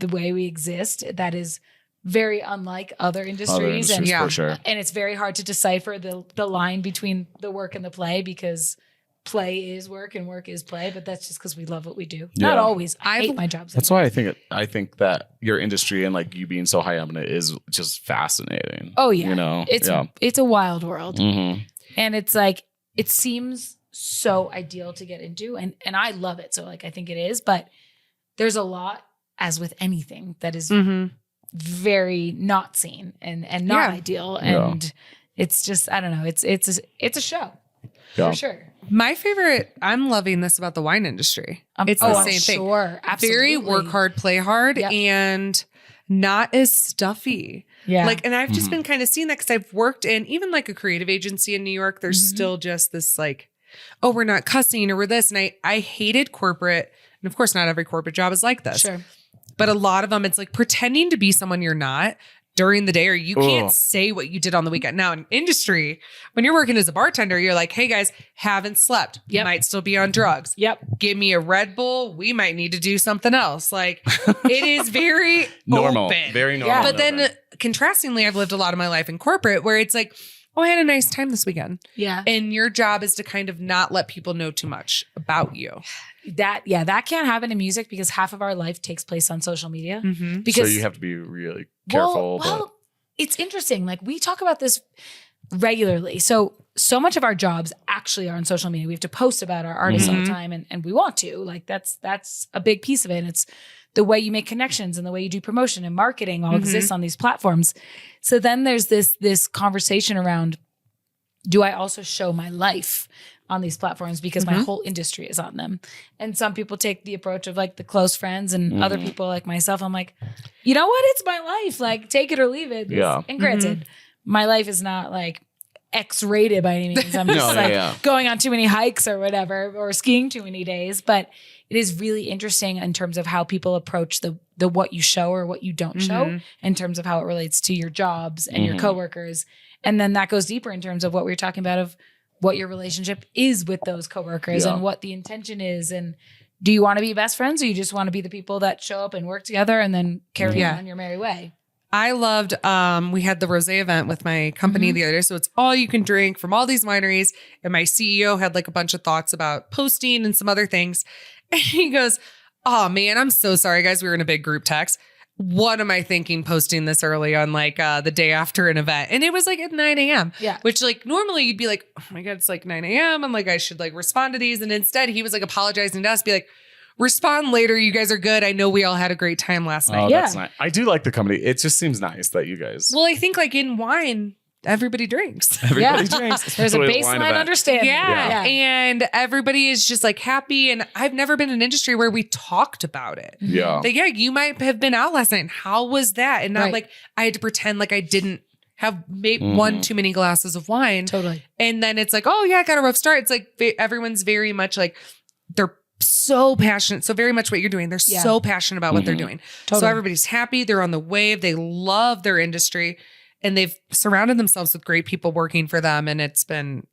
the way we exist that is very unlike other industries. And, Yeah. for sure. and it's very hard to decipher the line between the work and the play, because play is work and work is play, but that's just because we love what we do. Yeah. Not always. I I've- hate my jobs. That's why I think that your industry and like you being so high up in it is just fascinating. Oh yeah. yeah. It's a wild world. Mm-hmm. And it's like, it seems so ideal to get into, and I love it. So like, I think it is, but there's a lot, as with anything, that is Mhm. very not seen and not Yeah. ideal. Yeah. And it's just, I don't know. It's a show. Yeah. For sure. My favorite, I'm loving this about the wine industry. It's the I'm same thing. Sure. Absolutely. Very work hard, play hard, Yep. and not as stuffy. Yeah. Like, and I've just been kind of seeing that because I've worked in even like a creative agency in New York. There's still just this like, oh, we're not cussing or we're this. And I hated corporate. And of course, not every corporate job is like this. Sure. But a lot of them, it's like pretending to be someone you're not during the day, or you can't say what you did on the weekend. Now in industry, when you're working as a bartender, you're like, hey guys, haven't slept. Yep. Might still be on drugs. Yep. Give me a Red Bull. We might need to do something else. Like it is very Normal. open. Very normal. Yeah. But then contrastingly, I've lived a lot of my life in corporate where it's like, oh, I had a nice time this weekend. Yeah. And your job is to kind of not let people know too much about you. That can't happen in music because half of our life takes place on social media. Mm-hmm. Because so you have to be really careful. Well, it's interesting. Like we talk about this regularly. So much of our jobs actually are on social media. We have to post about our artists all the time, and we want to. Like that's a big piece of it. And it's the way you make connections and the way you do promotion and marketing all exists on these platforms. So then there's this conversation around, do I also show my life on these platforms because my whole industry is on them? And some people take the approach of like the close friends, and other people like myself, I'm like, you know what? It's my life. Like take it or leave it. Yeah. And granted, my life is not like X-rated by any means. I'm just going on too many hikes or whatever, or skiing too many days. But it is really interesting in terms of how people approach the what you show or what you don't show in terms of how it relates to your jobs and your coworkers. And then that goes deeper in terms of what we were talking about of what your relationship is with those coworkers and what the intention is. And do you want to be best friends, or you just want to be the people that show up and work together and then carry on your merry way? I loved, we had the rosé event with my company the other day. So it's all you can drink from all these wineries. And my CEO had like a bunch of thoughts about posting and some other things. And he goes, oh man, I'm so sorry guys. We were in a big group text. What am I thinking posting this early on like the day after an event? And it was like at 9 a.m. Yeah. Which like normally you'd be like, oh my God, it's like 9 a.m. I'm like, I should like respond to these. And instead he was like apologizing to us, be like, respond later. You guys are good. I know we all had a great time last night. Oh, that's nice. I do like the company. It just seems nice that you guys. Well, I think like in wine, everybody drinks. Everybody drinks. There's a Especially at wine baseline event. understanding. Yeah. And everybody is just like happy. And I've never been in an industry where we talked about it. Yeah. Like, yeah, you might have been out last night. And how was that? And not like I had to pretend like I didn't have maybe one too many glasses of wine. Totally. And then it's like, oh yeah, I got a rough start. It's like everyone's very much like they're so passionate. So very much what you're doing. They're so passionate about what they're doing. Totally. So everybody's happy. They're on the wave. They love their industry. And they've surrounded themselves with great people working for them. And it's been,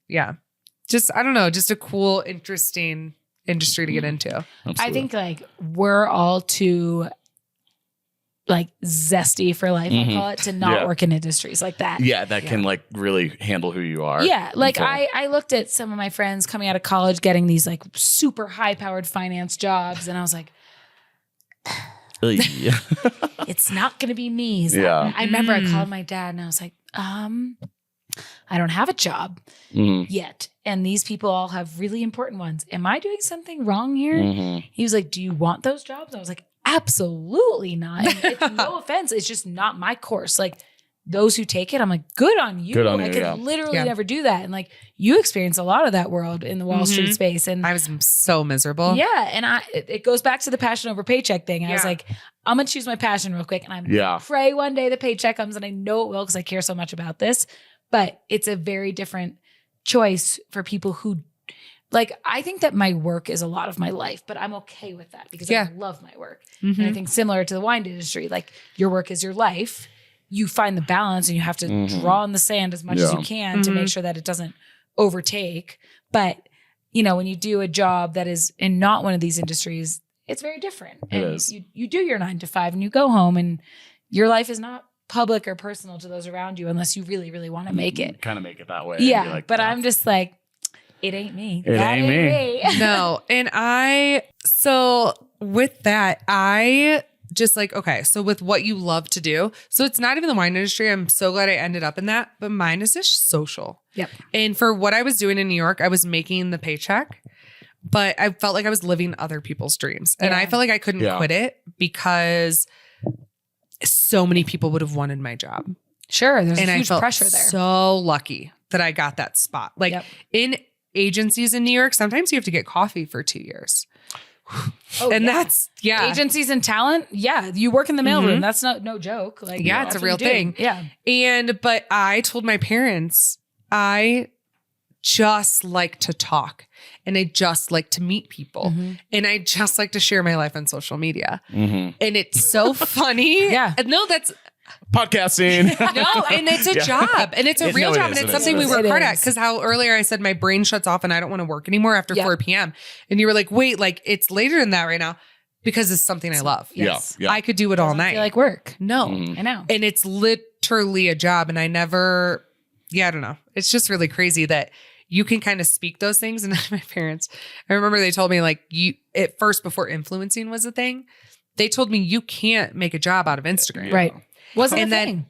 just, I don't know, just a cool, interesting industry to get into. Absolutely. I think like we're all too like zesty for life, I call it, to not work in industries like that. Yeah, that can like really handle who you are. Yeah. Like Full. I looked at some of my friends coming out of college getting these like super high powered finance jobs. And I was like, Yeah. it's not going to be me. I remember I called my dad and I was like, I don't have a job yet. And these people all have really important ones. Am I doing something wrong here? He was like, do you want those jobs? I was like, absolutely not. And it's no offense. It's just not my course. Like those who take it, I'm like, good on you. Good on I you, could literally never do that. And like you experience a lot of that world in the Wall Street space. And I was so miserable. yeah. And it goes back to the passion over paycheck thing. I was like, I'm going to choose my passion real quick. And I'm pray one day the paycheck comes, and I know it will because I care so much about this. But it's a very different choice for people who like, I think that my work is a lot of my life, but I'm okay with that because I love my work. And I think similar to the wine industry, like your work is your life. You find the balance and you have to draw in the sand as much as you can to make sure that it doesn't overtake. But, you know, when you do a job that is in not one of these industries, it's very different. It and is. You do your 9 to 5 and you go home, and your life is not public or personal to those around you unless you really, really want to make it. Kind of make it that way. Yeah. Like, but I'm just like, it ain't me. It That ain't me. No. And so with that, I just like, okay, so with what you love to do, so it's not even the wine industry. I'm so glad I ended up in that, but mine is just social. Yep. And for what I was doing in New York, I was making the paycheck, but I felt like I was living other people's dreams. And I felt like I couldn't quit it because so many people would have wanted my job. Sure. There's And a I huge felt pressure there. so lucky that I got that spot. Like agencies in New York, sometimes you have to get coffee for 2 years. Oh, And yeah. that's, Agencies and talent. Yeah. You work in the mailroom. That's no joke. Like, Yeah, it's that's a what real you do. thing. Yeah. But I told my parents, I just like to talk and I just like to meet people and I just like to share my life on social media. And it's so funny. Yeah. No, that's Podcasting. no, and it's a job and it's a real No, it job is, and it's it is, something we it work is. hard It at. is. Because how earlier I said my brain shuts off and I don't want to work anymore after Yeah. 4 p.m. And you were like, wait, like it's later than that right now because it's something I love. Yes. Yeah. I could do it all Doesn't night. feel like work. No. Mhm. I know. And it's literally a job. And I never, I don't know. It's just really crazy that you can kind of speak those things. And my parents, I remember they told me like at first before influencing was a thing, they told me you can't make a job out of Instagram. Right. Wasn't And a then- thing.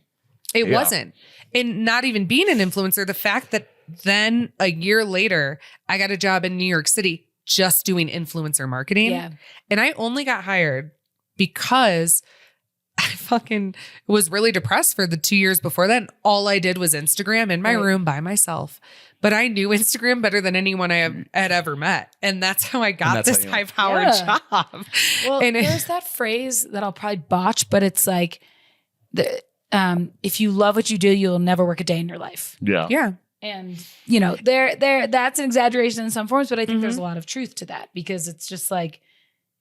It Yeah. wasn't. And not even being an influencer, the fact that then a year later, I got a job in New York City just doing influencer marketing. Yeah. And I only got hired because I fucking was really depressed for the 2 years before that. And all I did was Instagram in my Right. room by myself. But I knew Instagram better than anyone I had ever met. And that's how I got that's how this you- high-powered Yeah. job. Well, And it- there's that phrase that I'll probably botch, but it's like, if you love what you do, you'll never work a day in your life. Yeah. Yeah. And that's an exaggeration in some forms, but I think there's a lot of truth to that because it's just like,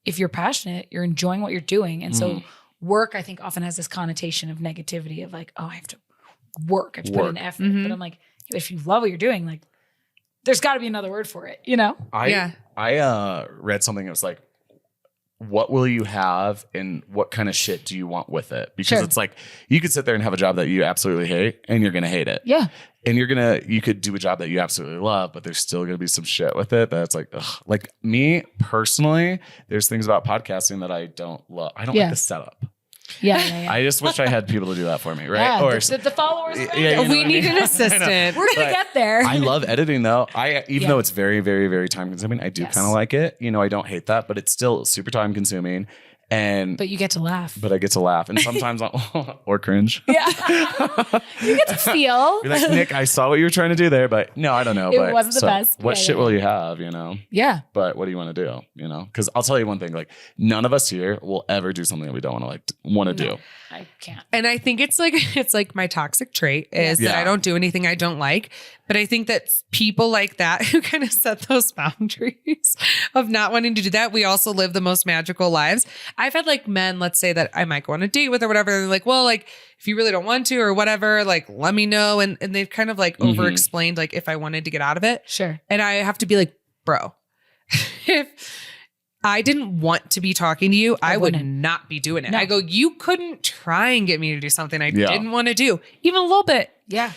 if you're passionate, you're enjoying what you're doing. And so work, I think often has this connotation of negativity of like, oh, I have to work. I have to put in effort. Mhm. But I'm like, if you love what you're doing, like there's gotta be another word for it, you know? I read something that was like, what will you have and what kind of shit do you want with it? Because Sure. it's like you could sit there and have a job that you absolutely hate and you're going to hate it. Yeah. And you could do a job that you absolutely love, but there's still going to be some shit with it that's like, ugh. Like me personally, there's things about podcasting that I don't love. I don't Yeah. like the setup. Yeah. I just wish I had people to do that for me, right? Yeah, Or the followers. Yeah, you know we what I need mean? an I know. assistant. We're gonna But get there. I love editing though. Even Yeah. though it's very, very, very time consuming, I do Yes. kind of like it. You know, I don't hate that, but it's still super time consuming. And but you get to laugh. I get to laugh, and sometimes or cringe. Yeah. You get to feel. Be like, Nick, I saw what you were trying to do there, but no, I don't know. It but wasn't the best. What Yeah, shit yeah. will you have? You know. Yeah. But what do you want to do? You know, because I'll tell you one thing: like, none of us here will ever do something that we don't want to do. I can't. And I think it's like my toxic trait is that Yeah. I don't do anything I don't like. But I think that people like that who kind of set those boundaries of not wanting to do that, we also live the most magical lives. I've had like men, let's say that I might go on a date with or whatever. They're like, well, like if you really don't want to or whatever, like let me know. And they've kind of like over explained like if I wanted to get out of it. Sure. And I have to be like, bro, if I didn't want to be talking to you, I would wouldn't. not be doing it. No. I go, you couldn't try and get me to do something I Yeah. didn't want to do, even a little bit. Yeah.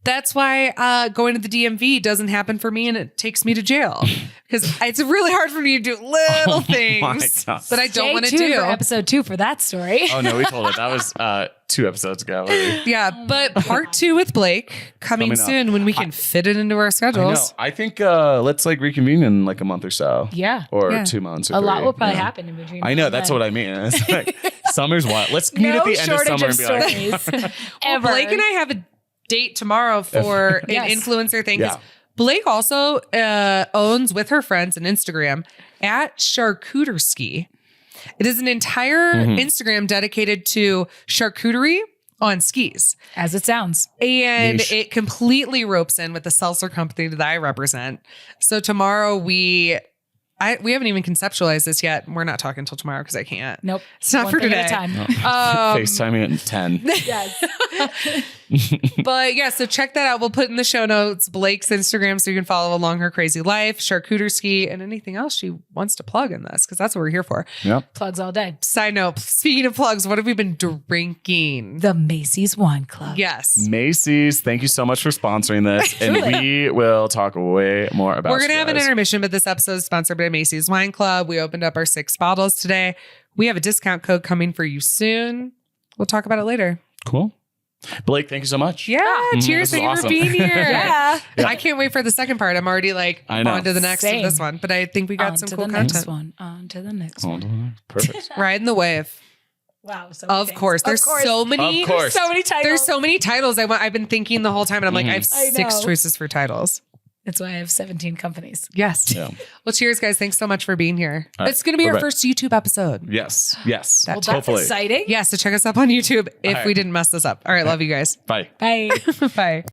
That's why going to the DMV doesn't happen for me and it takes me to jail because it's really hard for me to do little things God. that I don't Stay want to tuned do. for episode 2 for that story. Oh no, we told it. That was 2 episodes ago. Yeah, but part 2 with Blaike coming Coming up. soon when we can fit it into our I know. schedules. I think let's like reconvene in like a month or so, Yeah. or Yeah. 2 months. Or A lot 3, will probably you know? happen in between. I know. That's what I mean. It's like summer's what? Let's meet at the end of summer and be like, stories. Well, Ever. Blake and I have a date tomorrow for Yes. an influencer thing. 'Cause Yeah. Blake also owns with her friends an Instagram at Charcuterie. It is an entire Instagram dedicated to charcuterie on skis. As it sounds. And Niche. it completely ropes in with the seltzer company that I represent. So tomorrow we haven't even conceptualized this yet. We're not talking until tomorrow because I can't. Nope. It's not One for thing today. at a time. FaceTiming at 10. Yes. But yeah, so check that out. We'll put in the show notes Blake's Instagram so you can follow along her crazy life, charcuterie ski, and anything else she wants to plug in this because that's what we're here for. Yep. Plugs all day. Side note, speaking of plugs, what have we been drinking? The Macy's Wine Club. Yes. Macy's, thank you so much for sponsoring this. And we will talk way more about We're going to you have an guys. intermission, but this episode is sponsored by Macy's Wine Club. We opened up our 6 bottles today. We have a discount code coming for you soon. We'll talk about it later. Cool. Blake, thank you so much. Yeah. This Cheers. is Thank you awesome. for being here. Yeah. I can't wait for the second part. I'm already like I know. on to the next Same. of this one, but I think we got On some to cool the content. next one. On to the next one. Perfect. Riding the wave. Wow. So many Of things. course. There's so many. Of course. So many titles. There's so many titles. I've been thinking the whole time, and I'm like, I have I 6 know. choices for titles. That's why I have 17 companies. Yes. Yeah. Well, cheers, guys. Thanks so much for being here. All right. It's going to be our Bye-bye. first YouTube episode. Yes. Well, that's Hopefully. exciting. Yeah. So check us up on YouTube if All we right. didn't mess this up. All right. Love you guys. Bye. Bye. Bye.